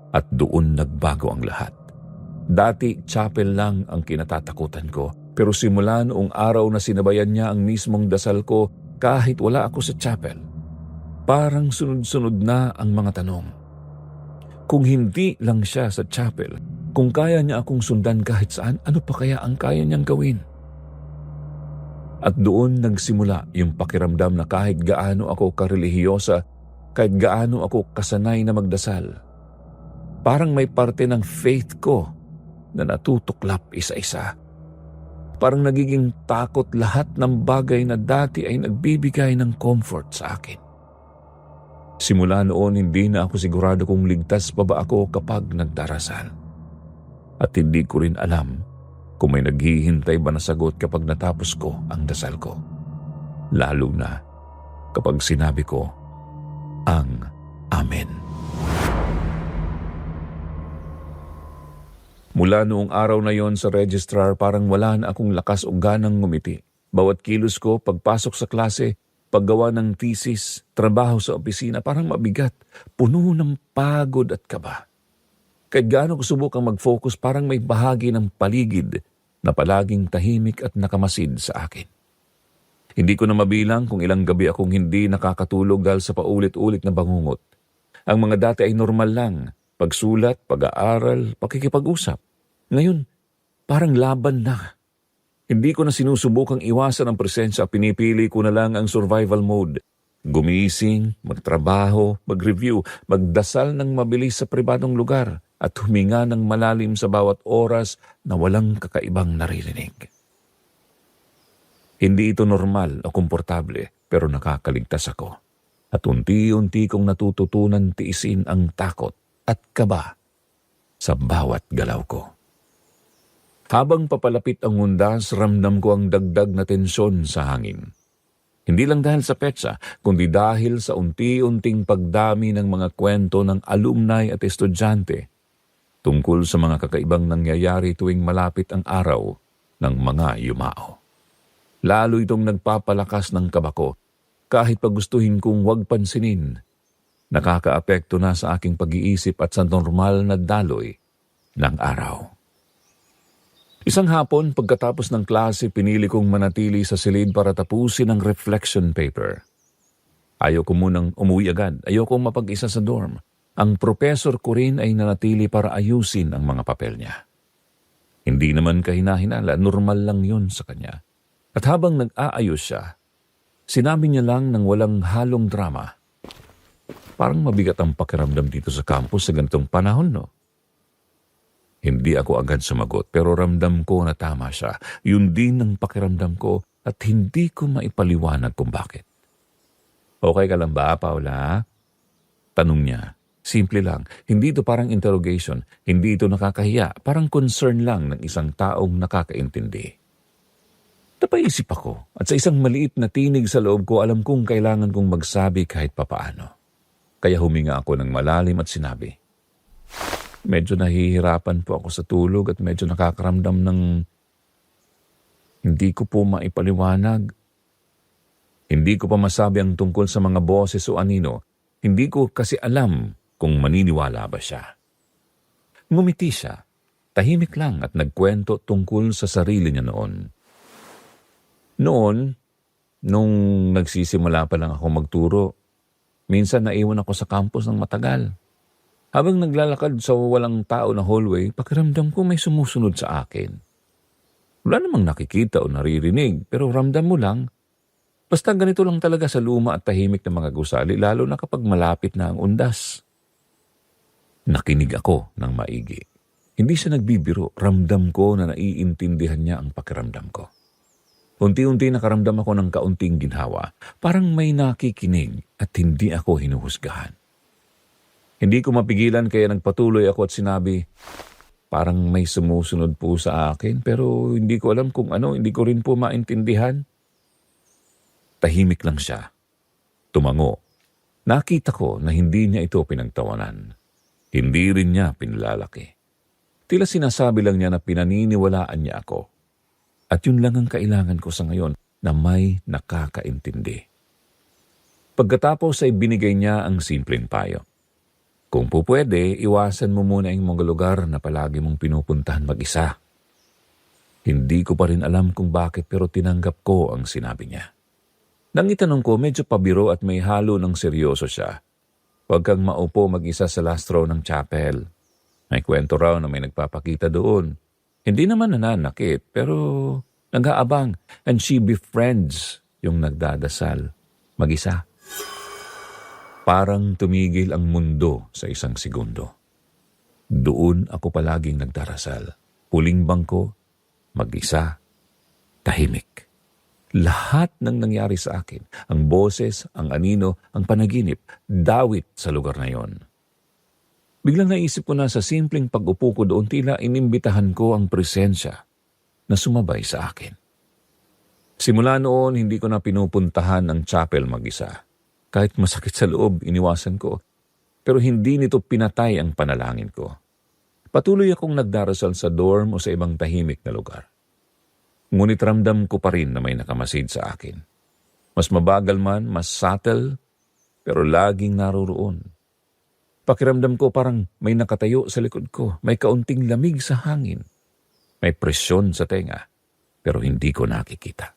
At doon nagbago ang lahat. Dati chapel lang ang kinatatakutan ko, pero simula noong araw na sinabayan niya ang mismong dasal ko kahit wala ako sa chapel, parang sunod-sunod na ang mga tanong. Kung hindi lang siya sa chapel, kung kaya niya akong sundan kahit saan, ano pa kaya ang kaya niyang gawin? At doon nagsimula yung pakiramdam na kahit gaano ako karelihiyosa, kahit gaano ako kasanay na magdasal, parang may parte ng faith ko na natutuklap isa-isa. Parang nagiging takot lahat ng bagay na dati ay nagbibigay ng comfort sa akin. Simula noon, hindi na ako sigurado kung ligtas pa ba ako kapag nagdarasal. At hindi ko rin alam kung may naghihintay ba na sagot kapag natapos ko ang dasal ko. Lalo na kapag sinabi ko ang Amen. Mula noong araw na yon sa registrar, parang wala na akong lakas o ganang ngumiti. Bawat kilos ko, pagpasok sa klase, paggawa ng thesis, trabaho sa opisina, parang mabigat, puno ng pagod at kaba. Kahit gaano ko subukang mag-focus, parang may bahagi ng paligid na palaging tahimik at nakamasid sa akin. Hindi ko na mabilang kung ilang gabi akong hindi nakakatulog dahil sa paulit-ulit na bangungot. Ang mga dati ay normal lang, pagsulat, pag-aaral, pakikipag-usap. Ngayon, parang laban na. Hindi ko na sinusubukang iwasan ang presensya, pinipili ko na lang ang survival mode. Gumising, magtrabaho, mag-review, magdasal ng mabilis sa pribadong lugar at huminga ng malalim sa bawat oras na walang kakaibang naririnig. Hindi ito normal o komportable pero nakakaligtas ako. At unti-unti kong natututunan tiisin ang takot at kaba sa bawat galaw ko. Habang papalapit ang undas, ramdam ko ang dagdag na tensyon sa hangin. Hindi lang dahil sa petsa, kundi dahil sa unti-unting pagdami ng mga kwento ng alumni at estudyante tungkol sa mga kakaibang nangyayari tuwing malapit ang araw ng mga yumao. Lalo itong nagpapalakas ng kaba ko kahit pagustuhin kong huwag pansinin. Nakakaapekto na sa aking pag-iisip at sa normal na daloy ng araw. Isang hapon, pagkatapos ng klase, pinili kong manatili sa silid para tapusin ang reflection paper. Ayaw ko munang umuwi agad. Ayaw kong mapag-isa sa dorm. Ang professor ko rin ay nanatili para ayusin ang mga papel niya. Hindi naman kahinahinala, normal lang yun sa kanya. At habang nag-aayos siya, sinabi niya lang ng walang halong drama. Parang mabigat ang pakiramdam dito sa campus sa ganitong panahon, no? Hindi ako agad sumagot pero ramdam ko na tama siya. Yun din ang pakiramdam ko at hindi ko maipaliwanag kung bakit. Okay ka lang ba, Paula? Tanong niya. Simple lang. Hindi ito parang interrogation. Hindi ito nakakahiya. Parang concern lang ng isang taong nakakaintindi. Napaisip ako at sa isang maliit na tinig sa loob ko, alam kong kailangan kong magsabi kahit papaano. Kaya huminga ako ng malalim at sinabi, medyo nahihirapan po ako sa tulog at medyo nakakaramdam ng hindi ko po maipaliwanag. Hindi ko pa masabi ang tungkol sa mga boses o anino. Hindi ko kasi alam kung maniniwala ba siya. Ngumiti siya, tahimik lang at nagkwento tungkol sa sarili niya noon. Noon, nung nagsisimula pa lang ako magturo, minsan naiwan ako sa campus ng matagal. Habang naglalakad sa walang tao na hallway, pakiramdam ko may sumusunod sa akin. Wala namang nakikita o naririnig, pero ramdam mo lang, basta ganito lang talaga sa luma at tahimik na mga gusali, lalo na kapag malapit na ang undas. Nakinig ako ng maigi. Hindi siya nagbibiro, ramdam ko na naiintindihan niya ang pakiramdam ko. Unti-unti nakaramdam ako ng kaunting ginhawa, parang may nakikinig at hindi ako hinuhusgahan. Hindi ko mapigilan kaya nagpatuloy ako at sinabi, parang may sumusunod po sa akin pero hindi ko alam kung ano, hindi ko rin po maintindihan. Tahimik lang siya. Tumango. Nakita ko na hindi niya ito pinagtawanan. Hindi rin niya pinilalaki. Tila sinasabi lang niya na pinaniniwalaan niya ako. At yun lang ang kailangan ko sa ngayon na may nakakaintindi. Pagkatapos ay binigay niya ang simpleng payo. Kung po pwede, iwasan mo muna ang mga lugar na palagi mong pinupuntahan mag-isa. Hindi ko pa rin alam kung bakit pero tinanggap ko ang sinabi niya. Nang itanong ko, medyo pabiro at may halo ng seryoso siya. Huwag kang maupo mag-isa sa last row ng chapel. May kwento raw na may nagpapakita doon. Hindi naman nananakit, pero nag-aabang and she befriends yung nagdadasal. Mag-isa. Parang tumigil ang mundo sa isang segundo. Doon ako palaging nagdarasal. Huling bangko, mag-isa, tahimik. Lahat ng nangyari sa akin, ang boses, ang anino, ang panaginip, dawit sa lugar na yon. Biglang naisip ko na sa simpleng pag-upo ko doon, tila inimbitahan ko ang presensya na sumabay sa akin. Simula noon, hindi ko na pinupuntahan ang chapel mag-isa. Kahit masakit sa loob, iniwasan ko. Pero hindi nito pinatay ang panalangin ko. Patuloy akong nagdarasal sa dorm o sa ibang tahimik na lugar. Ngunit ramdam ko pa rin na may nakamasid sa akin. Mas mabagal man, mas subtle, pero laging naroroon. Pakiramdam ko parang may nakatayo sa likod ko, may kaunting lamig sa hangin, may presyon sa tenga, pero hindi ko nakikita.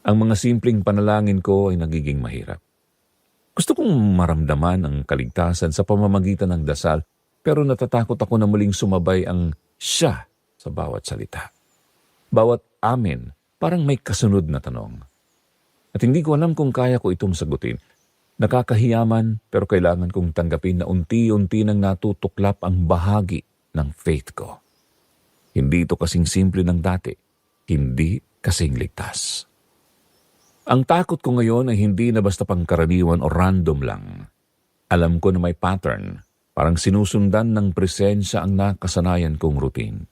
Ang mga simpleng panalangin ko ay nagiging mahirap. Gusto kong maramdaman ang kaligtasan sa pamamagitan ng dasal, pero natatakot ako na muling sumabay ang siya sa bawat salita. bawat amin parang may kasunod na tanong. At hindi ko alam kung kaya ko itong sagutin. Nakakahiyaman pero kailangan kong tanggapin na unti-unti nang natutuklap ang bahagi ng faith ko. Hindi ito kasing simple ng dati. Hindi kasing ligtas. Ang takot ko ngayon ay hindi na basta pangkaraniwan o random lang. Alam ko na may pattern. Parang sinusundan ng presensya ang nakasanayan kong routine.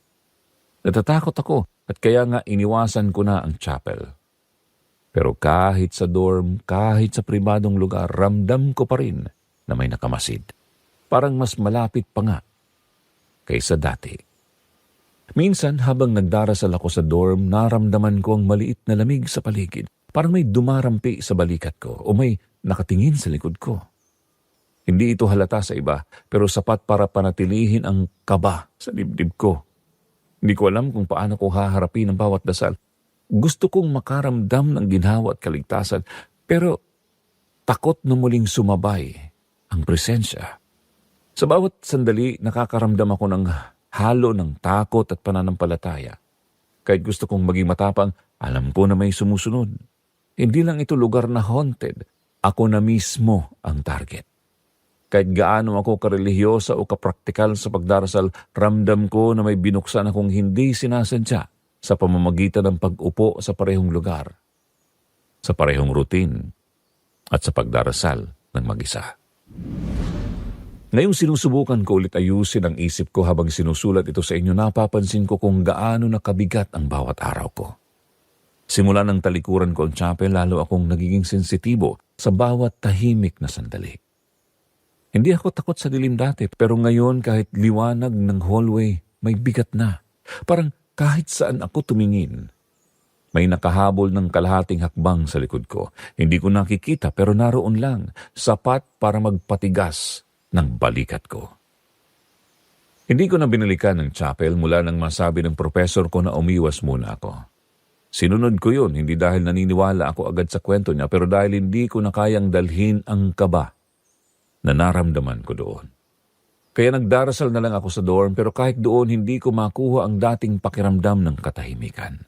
Natatakot ako at kaya nga iniwasan ko na ang chapel. Pero kahit sa dorm, kahit sa pribadong lugar, ramdam ko pa rin na may nakamasid. Parang mas malapit pa nga kaysa dati. Minsan habang nagdarasal ako sa dorm, naramdaman ko ang maliit na lamig sa paligid. Parang may dumarampi sa balikat ko o may nakatingin sa likod ko. Hindi ito halata sa iba, pero sapat para panatilihin ang kaba sa dibdib ko. Hindi ko alam kung paano ko haharapin ang bawat dasal. Gusto kong makaramdam ng ginhawa at kaligtasan, pero takot na muling sumabay ang presensya. Sa bawat sandali, nakakaramdam ako ng halo ng takot at pananampalataya. Kahit gusto kong maging matapang, alam ko na may sumusunod. Hindi lang ito lugar na haunted, ako na mismo ang target. Kahit gaano ako karelihiyosa o kapraktikal sa pagdarasal, ramdam ko na may binuksan akong hindi sinasadya sa pamamagitan ng pag-upo sa parehong lugar, sa parehong routine, at sa pagdarasal ng mag-isa. Ngayong sinusubukan ko ulit ayusin ang isip ko habang sinusulat ito sa inyo, napapansin ko kung gaano nakabigat ang bawat araw ko. Simula ng talikuran ko ang chapel, lalo akong nagiging sensitibo sa bawat tahimik na sandali. Hindi ako takot sa dilim dati, pero ngayon kahit liwanag ng hallway, may bigat na. Parang kahit saan ako tumingin, may nakahabol ng kalahating hakbang sa likod ko. Hindi ko nakikita pero naroon lang, sapat para magpatigas ng balikat ko. Hindi ko na binalikan ng chapel mula nang masabi ng professor ko na umiwas muna ako. Sinunod ko yun, hindi dahil naniniwala ako agad sa kwento niya, pero dahil hindi ko na kayang dalhin ang kaba na naramdaman ko doon. Kaya nagdarasal na lang ako sa dorm, pero kahit doon hindi ko makuha ang dating pakiramdam ng katahimikan.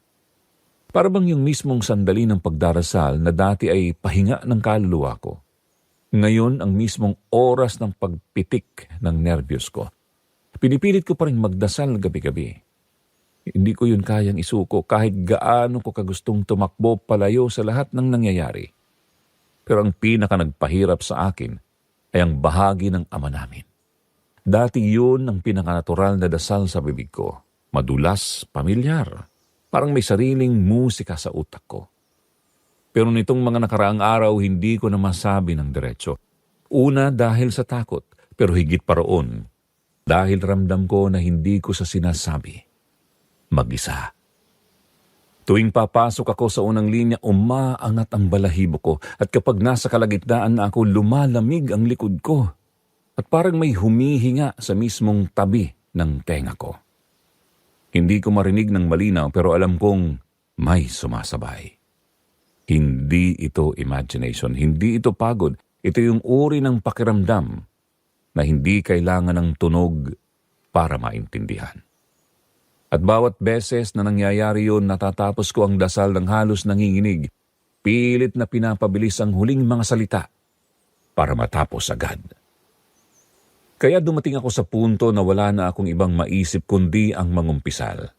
Para bang yung mismong sandali ng pagdarasal na dati ay pahinga ng kaluluwa ko. Ngayon ang mismong oras ng pagpitik ng nerbiyos ko. Pinipilit ko pa rin magdasal gabi-gabi. Hindi ko yun kayang isuko kahit gaano ko kagustong tumakbo palayo sa lahat ng nangyayari. Pero ang pinaka nagpahirap sa akin ay ang bahagi ng Ama namin. Dati yun ang pinakanatural na dasal sa bibig ko. Madulas, pamilyar. Parang may sariling musika sa utak ko. Pero nitong mga nakaraang araw, hindi ko na masabi ng diretso. Una dahil sa takot, pero higit pa roon. Dahil ramdam ko na hindi ko sa sinasabi. Mag-isa. Tuwing papasok ako sa unang linya, umaangat ang balahibo ko. At kapag nasa kalagitnaan na ako, lumalamig ang likod ko. At parang may humihinga sa mismong tabi ng tenga ko. Hindi ko marinig ng malinaw pero alam kong may sumasabay. Hindi ito imagination, hindi ito pagod. Ito yung uri ng pakiramdam na hindi kailangan ng tunog para maintindihan. At bawat beses na nangyayari yun, natatapos ko ang dasal ng halos nanginginig. Pilit na pinapabilis ang huling mga salita para matapos agad. Kaya dumating ako sa punto na wala na akong ibang maisip kundi ang mangumpisal.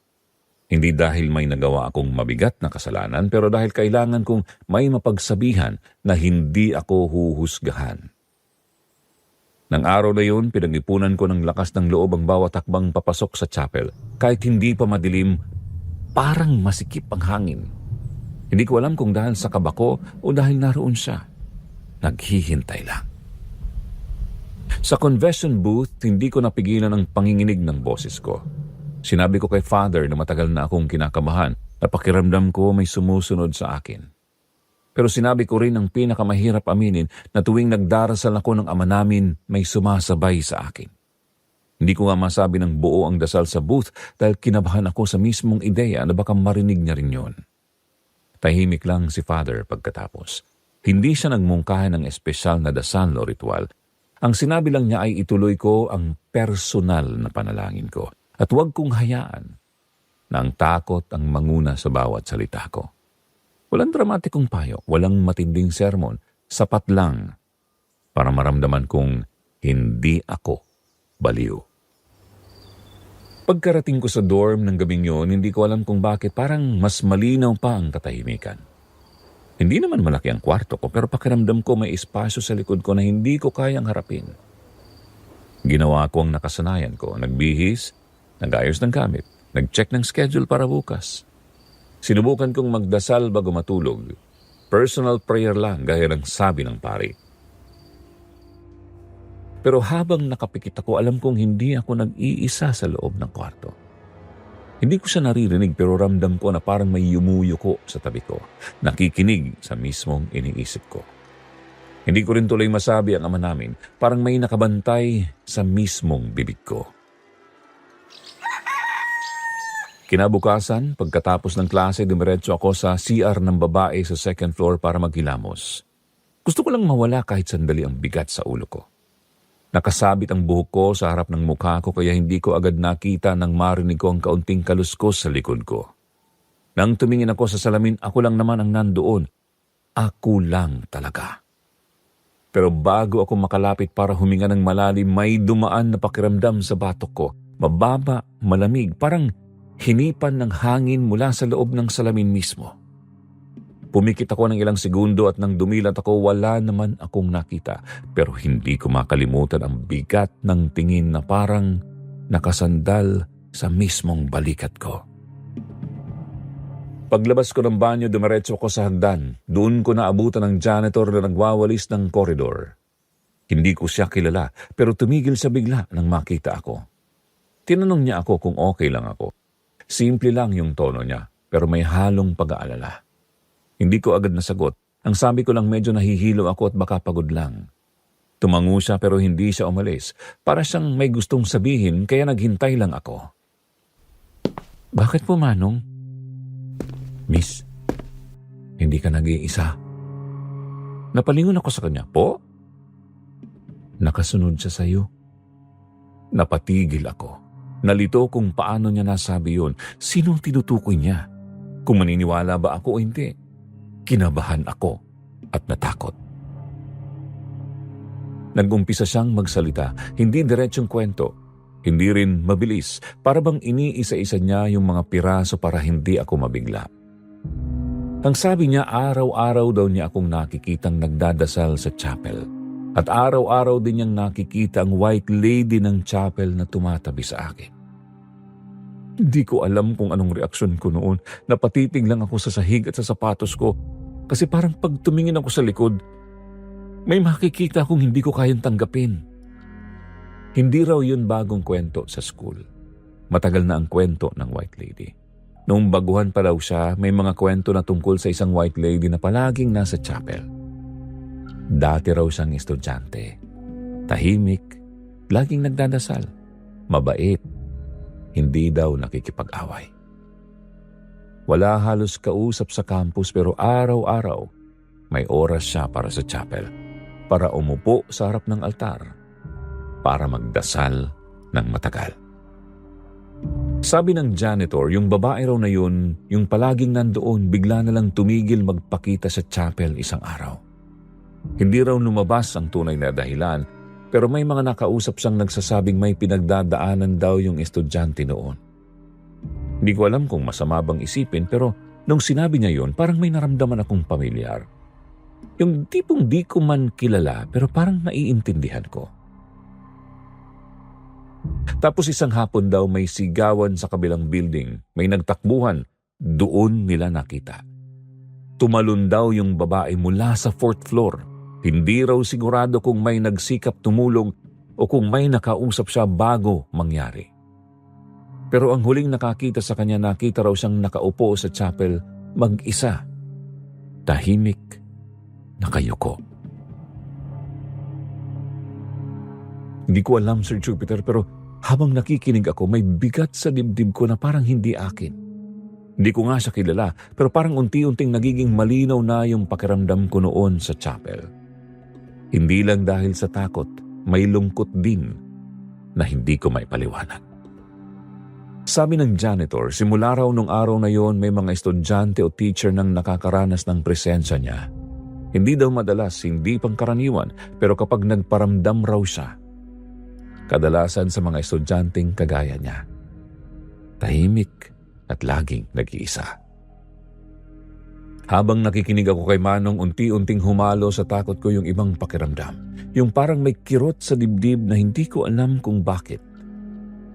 Hindi dahil may nagawa akong mabigat na kasalanan, pero dahil kailangan kong may mapagsabihan na hindi ako huhusgahan. Nang araw na yun, pinag-ipunan ko ng lakas ng loob ang bawat hakbang papasok sa chapel. Kahit hindi pa madilim, parang masikip ang hangin. Hindi ko alam kung dahil sa kaba ko o dahil naroon siya. Naghihintay lang. Sa confession booth, hindi ko napigilan ang panginginig ng boses ko. Sinabi ko kay Father na matagal na akong kinakabahan at pakiramdam ko may sumusunod sa akin. Pero sinabi ko rin ang pinakamahirap aminin na tuwing nagdarasal ako ng Ama namin, may sumasabay sa akin. Hindi ko nga masabi ng buo ang dasal sa booth dahil kinabahan ako sa mismong ideya na baka marinig niya rin yun. Tahimik lang si Father pagkatapos. Hindi siya nagmungkahi ng espesyal na dasal o ritual. Ang sinabi lang niya ay ituloy ko ang personal na panalangin ko at huwag kong hayaan na ang takot ang manguna sa bawat salita ko. Walang dramatikong payo, walang matinding sermon, sapat lang para maramdaman kong hindi ako baliw. Pagkarating ko sa dorm ng gabing yun, hindi ko alam kung bakit parang mas malinaw pa ang katahimikan. Hindi naman malaki ang kwarto ko pero pakiramdam ko may espasyo sa likod ko na hindi ko kayang harapin. Ginawa ko ang nakasanayan ko, nagbihis, nag-ayos ng gamit, nag-check ng schedule para bukas. Sinubukan kong magdasal bago matulog. Personal prayer lang gaya ng sabi ng pari. Pero habang nakapikit ako, alam kong hindi ako nag-iisa sa loob ng kwarto. Hindi ko siya naririnig pero ramdam ko na parang may yumuyuko sa tabi ko, nakikinig sa mismong iniisip ko. Hindi ko rin tuloy masabi ang ama namin, parang may nakabantay sa mismong bibig ko. Kinabukasan, pagkatapos ng klase, dumiretso ako sa CR ng babae sa second floor para maghilamos. Gusto ko lang mawala kahit sandali ang bigat sa ulo ko. Nakasabit ang buhok ko sa harap ng mukha ko kaya hindi ko agad nakita nang marinig ko ang kaunting kaluskos sa likod ko. Nang tumingin ako sa salamin, ako lang naman ang nandoon. Ako lang talaga. Pero bago ako makalapit para huminga ng malalim, may dumaan na pakiramdam sa batok ko. Mababa, malamig, parang hinipan ng hangin mula sa loob ng salamin mismo. Pumikit ako ng ilang segundo at nang dumilat ako, wala naman akong nakita. Pero hindi ko makalimutan ang bigat ng tingin na parang nakasandal sa mismong balikat ko. Paglabas ko ng banyo, dumiretso ako sa hagdan. Doon ko naabutan ng janitor na nagwawalis ng koridor. Hindi ko siya kilala, pero tumigil sa bigla nang makita ako. Tinanong niya ako kung okay lang ako. Simple lang yung tono niya, pero may halong pag-aalala. Hindi ko agad nasagot. Ang sabi ko lang medyo nahihilo ako at baka pagod lang. Tumango siya pero hindi siya umalis. Para siyang may gustong sabihin kaya naghintay lang ako. Bakit po, Manong? Miss, hindi ka nag-iisa. Napalingon ako sa kanya. Po? Nakasunod siya sa'yo. Napatigil ako. Nalito kung paano niya nasabi yun. Sinong tinutukoy niya? Kung maniniwala ba ako o hindi? Kinabahan ako at natakot. Nag-umpisa siyang magsalita. Hindi diretsong kwento. Hindi rin mabilis. Para bang iniisa-isa niya yung mga piraso para hindi ako mabigla. Ang sabi niya, araw-araw daw niya akong nakikitang nagdadasal sa chapel. At araw-araw din niyang nakikita ang white lady ng chapel na tumatabi sa akin. Hindi ko alam kung anong reaksyon ko noon. Napatitig lang ako sa sahig at sa sapatos ko. Kasi parang pag tumingin ako sa likod, may makikita akong hindi ko kayang tanggapin. Hindi raw yun bagong kwento sa school. Matagal na ang kwento ng white lady. Noong baguhan pa daw siya, may mga kwento na tungkol sa isang white lady na palaging nasa chapel. Dati raw siyang estudyante. Tahimik, laging nagdadasal, mabait, hindi daw nakikipag-away. Wala halos kausap sa campus pero araw-araw may oras siya para sa chapel, para umupo sa harap ng altar, para magdasal ng matagal. Sabi ng janitor, yung babae raw na yun, yung palaging nandoon, bigla na lang tumigil magpakita sa chapel isang araw. Hindi raw lumabas ang tunay na dahilan, pero may mga nakausap siyang nagsasabing may pinagdadaanan daw yung estudyante noon. Hindi ko alam kung masama bang isipin, pero nung sinabi niya yun, parang may naramdaman akong pamilyar. Yung tipong di ko man kilala, pero parang naiintindihan ko. Tapos isang hapon daw may sigawan sa kabilang building, may nagtakbuhan, doon nila nakita. Tumalon daw yung babae mula sa 4th floor. Hindi raw sigurado kung may nagsikap tumulong o kung may nakausap siya bago mangyari. Pero ang huling nakakita sa kanya, nakita raw siyang nakaupo sa chapel mag-isa. Tahimik, nakayuko. Hindi ko alam, Sir Jupiter, pero habang nakikinig ako, may bigat sa dibdib ko na parang hindi akin. Hindi ko nga siya kilala, pero parang unti-unting nagiging malinaw na yung pakiramdam ko noon sa chapel. Hindi lang dahil sa takot, may lungkot din na hindi ko maipaliwanag. Sabi ng janitor, simula raw nung araw na yon may mga estudyante o teacher nang nakakaranas ng presensya niya. Hindi daw madalas, hindi pangkaraniwan, pero kapag nagparamdam raw siya, kadalasan sa mga estudyanteng kagaya niya. Tahimik at laging nag-iisa. Habang nakikinig ako kay Manong, unti-unting humalo sa takot ko yung ibang pakiramdam. Yung parang may kirot sa dibdib na hindi ko alam kung bakit.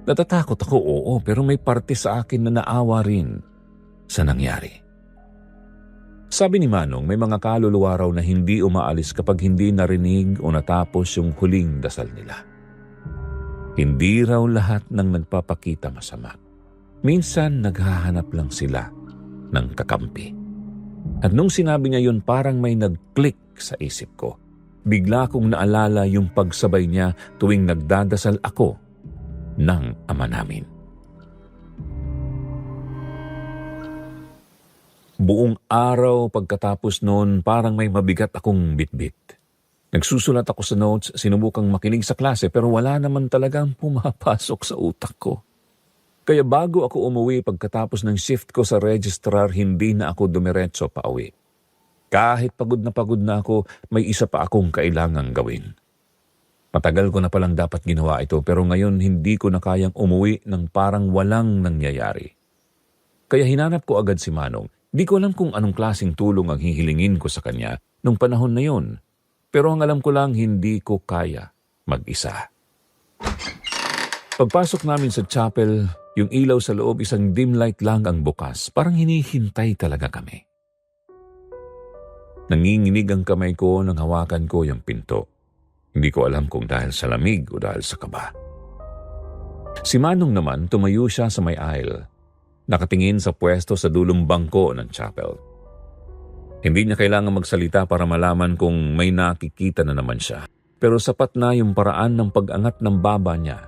Natatakot ako, oo, pero may parte sa akin na naawa rin sa nangyari. Sabi ni Manong, may mga kaluluwa raw na hindi umaalis kapag hindi narinig o natapos yung huling dasal nila. Hindi raw lahat ng nagpapakita masama. Minsan naghahanap lang sila ng kakampi. At nung sinabi niya yun, parang may nag-click sa isip ko. Bigla kong naalala yung pagsabay niya tuwing nagdadasal ako ng Ama namin. Buong araw pagkatapos noon, parang may mabigat akong bitbit. Nagsusulat ako sa notes, sinubukang makinig sa klase pero wala naman talagang pumapasok sa utak ko. Kaya bago ako umuwi pagkatapos ng shift ko sa registrar, hindi na ako dumiretso pa uwi. Kahit pagod na ako, may isa pa akong kailangang gawin. Matagal ko na palang dapat ginawa ito pero ngayon hindi ko na kayang umuwi ng parang walang nangyayari. Kaya hinanap ko agad si Manong. Di ko alam kung anong klaseng tulong ang hihilingin ko sa kanya nung panahon na yun. Pero ang alam ko lang hindi ko kaya mag-isa. Pagpasok namin sa chapel, yung ilaw sa loob isang dim light lang ang bukas. Parang hinihintay talaga kami. Nanginginig ang kamay ko nang hawakan ko yung pinto. Hindi ko alam kung dahil sa lamig o dahil sa kaba. Si Manong naman tumayo siya sa may aisle. Nakatingin sa pwesto sa dulong bangko ng chapel. Hindi niya kailangan magsalita para malaman kung may nakikita na naman siya. Pero sapat na yung paraan ng pag-angat ng baba niya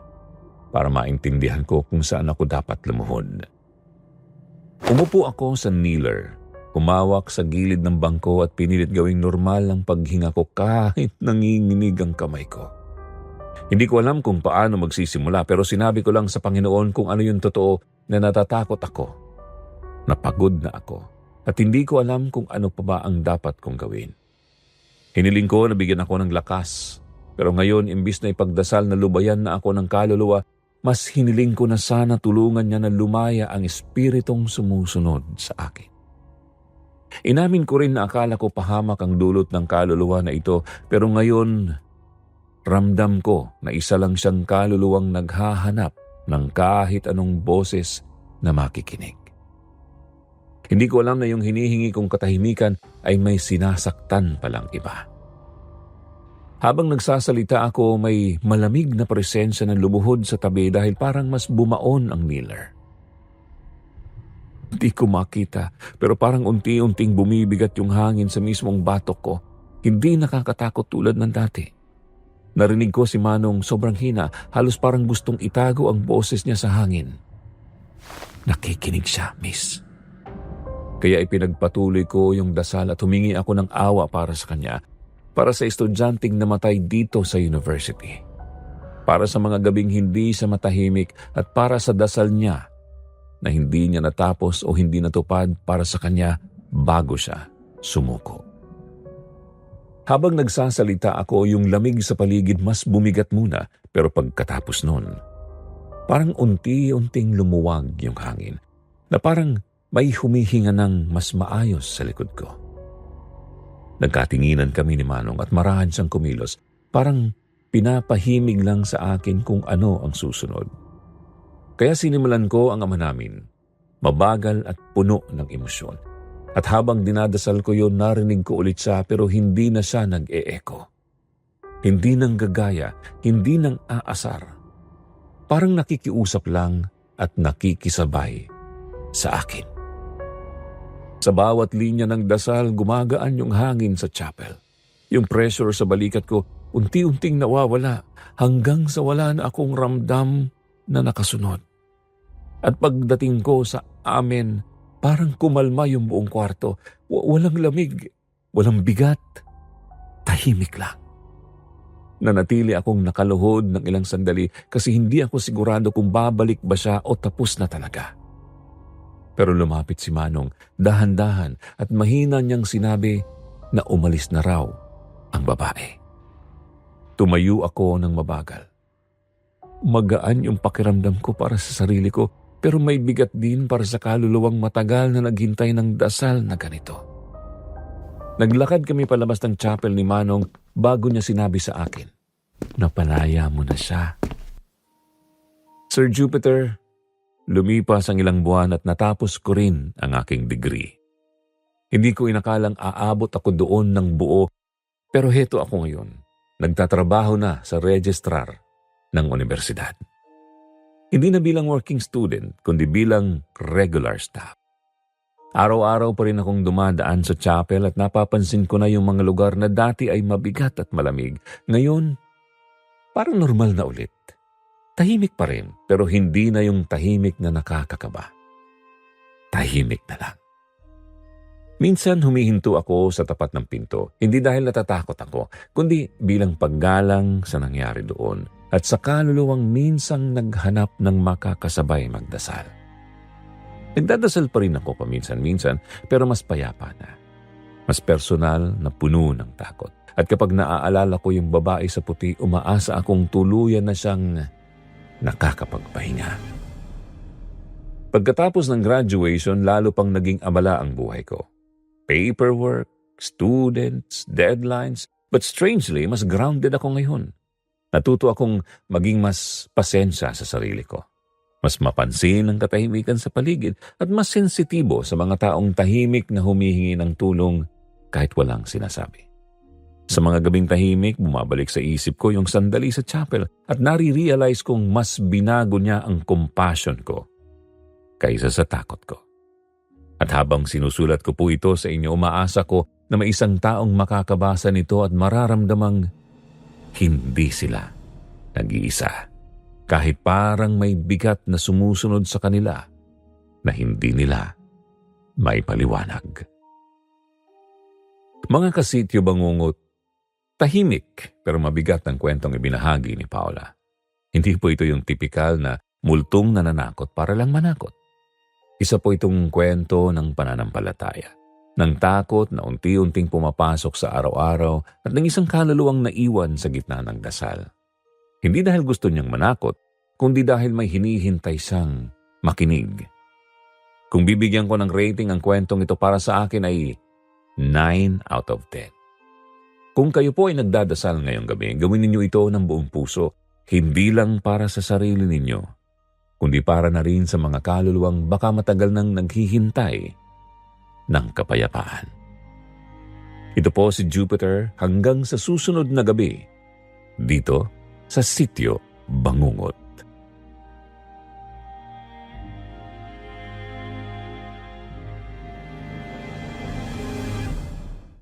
para maintindihan ko kung saan ako dapat lumuhod. Umupo ako sa kneeler. Humawak sa gilid ng bangko at pinilit gawing normal ang paghinga ko kahit nanginginig ang kamay ko. Hindi ko alam kung paano magsisimula pero sinabi ko lang sa Panginoon kung ano yung totoo na natatakot ako, napagod na ako, at hindi ko alam kung ano pa ba ang dapat kong gawin. Hiniling ko na bigyan ako ng lakas, pero ngayon imbis na ipagdasal na lubayan na ako ng kaluluwa, mas hiniling ko na sana tulungan niya na lumaya ang espiritong sumusunod sa akin. Inamin ko rin na akala ko pahamak ang dulot ng kaluluwa na ito, pero ngayon, ramdam ko na isa lang siyang kaluluwang naghahanap ng kahit anong boses na makikinig. Hindi ko alam na yung hinihingi kong katahimikan ay may sinasaktan palang iba. Habang nagsasalita ako, may malamig na presensya na lumuhod sa tabi dahil parang mas bumaon ang kneeler. Hindi ko makita, pero parang unti-unting bumibigat yung hangin sa mismong batok ko. Hindi nakakatakot tulad ng dati. Narinig ko si Manong sobrang hina, halos parang gustong itago ang boses niya sa hangin. Nakikinig siya, miss. Kaya ipinagpatuloy ko yung dasal at humingi ako ng awa para sa kanya, para sa estudyanteng namatay dito sa university, para sa mga gabing hindi siya matahimik at para sa dasal niya na hindi niya natapos o hindi natupad para sa kanya bago siya sumuko. Habang nagsasalita ako, yung lamig sa paligid mas bumigat muna, pero pagkatapos nun, parang unti-unting lumuwag yung hangin na parang may humihinga ng mas maayos sa likod ko. Nagkatinginan kami ni Manong at marahan siyang kumilos, parang pinapahimig lang sa akin kung ano ang susunod. Kaya sinimulan ko ang Ama namin, mabagal at puno ng emosyon. At habang dinadasal ko yun, narinig ko ulit siya pero hindi na siya nag-e-echo. Hindi nang gagaya, hindi nang aasar. Parang nakikiusap lang at nakikisabay sa akin. Sa bawat linya ng dasal, gumagaan yung hangin sa chapel. Yung pressure sa balikat ko, unti-unting nawawala hanggang sa wala na akong ramdam na nakasunod. At pagdating ko sa amin, parang kumalma yung buong kwarto. Walang lamig, walang bigat, tahimik lang. Nanatili akong nakaluhod ng ilang sandali kasi hindi ako sigurado kung babalik ba siya o tapos na talaga. Pero lumapit si Manong dahan-dahan at mahina niyang sinabi na umalis na raw ang babae. Tumayo ako ng mabagal. Magaan yung pakiramdam ko para sa sarili ko pero may bigat din para sa kaluluwang matagal na naghintay ng dasal na ganito. Naglakad kami palabas ng chapel ni Manong bago niya sinabi sa akin, "Napalaya mo na siya." Sir Jupiter, lumipas ang ilang buwan at natapos ko rin ang aking degree. Hindi ko inakalang aabot ako doon ng buo, pero heto ako ngayon. Nagtatrabaho na sa registrar ng universidad. Hindi na bilang working student, kundi bilang regular staff. Araw-araw pa rin akong dumadaan sa chapel at napapansin ko na yung mga lugar na dati ay mabigat at malamig. Ngayon, parang normal na ulit. Tahimik pa rin, pero hindi na yung tahimik na nakakakaba. Tahimik na lang. Minsan humihinto ako sa tapat ng pinto, hindi dahil natatakot ako, kundi bilang paggalang sa nangyari doon at sa kaluluwang minsang naghanap ng makakasabay magdasal. Nagdadasal pa rin ako paminsan-minsan, pero mas payapa na. Mas personal na puno ng takot. At kapag naaalala ko yung babae sa puti, umaasa akong tuluyan na siyang nakakapagpahinga. Pagkatapos ng graduation, lalo pang naging abala ang buhay ko. Paperwork, students, deadlines, but strangely, mas grounded ako ngayon. Natuto akong maging mas pasensya sa sarili ko. Mas mapansin ang katahimikan sa paligid at mas sensitibo sa mga taong tahimik na humihingi ng tulong kahit walang sinasabi. Sa mga gabing tahimik, bumabalik sa isip ko yung sandali sa chapel at nare-realize kong mas binago niya ang compassion ko kaysa sa takot ko. At habang sinusulat ko po ito sa inyo, umaasa ko na may isang taong makakabasa nito at mararamdamang hindi sila nag-iisa. Kahit parang may bigat na sumusunod sa kanila na hindi nila may paliwanag. Mga kasityo bangungot, tahimik pero mabigat ang kwentong ibinahagi ni Paula. Hindi po ito yung tipikal na multong nananakot para lang manakot. Isa po itong kwento ng pananampalataya, ng takot na unti-unting pumapasok sa araw-araw at ng isang kaluluwang naiwan sa gitna ng dasal. Hindi dahil gusto niyang manakot, kundi dahil may hinihintay siyang makinig. Kung bibigyan ko ng rating ang kwentong ito para sa akin ay 9 out of 10. Kung kayo po ay nagdadasal ngayong gabi, gawin ninyo ito ng buong puso, hindi lang para sa sarili ninyo, kundi para na rin sa mga kaluluwang baka matagal nang naghihintay ng kapayapaan. Ito po si Jupiter hanggang sa susunod na gabi, dito sa Sitio Bangungot.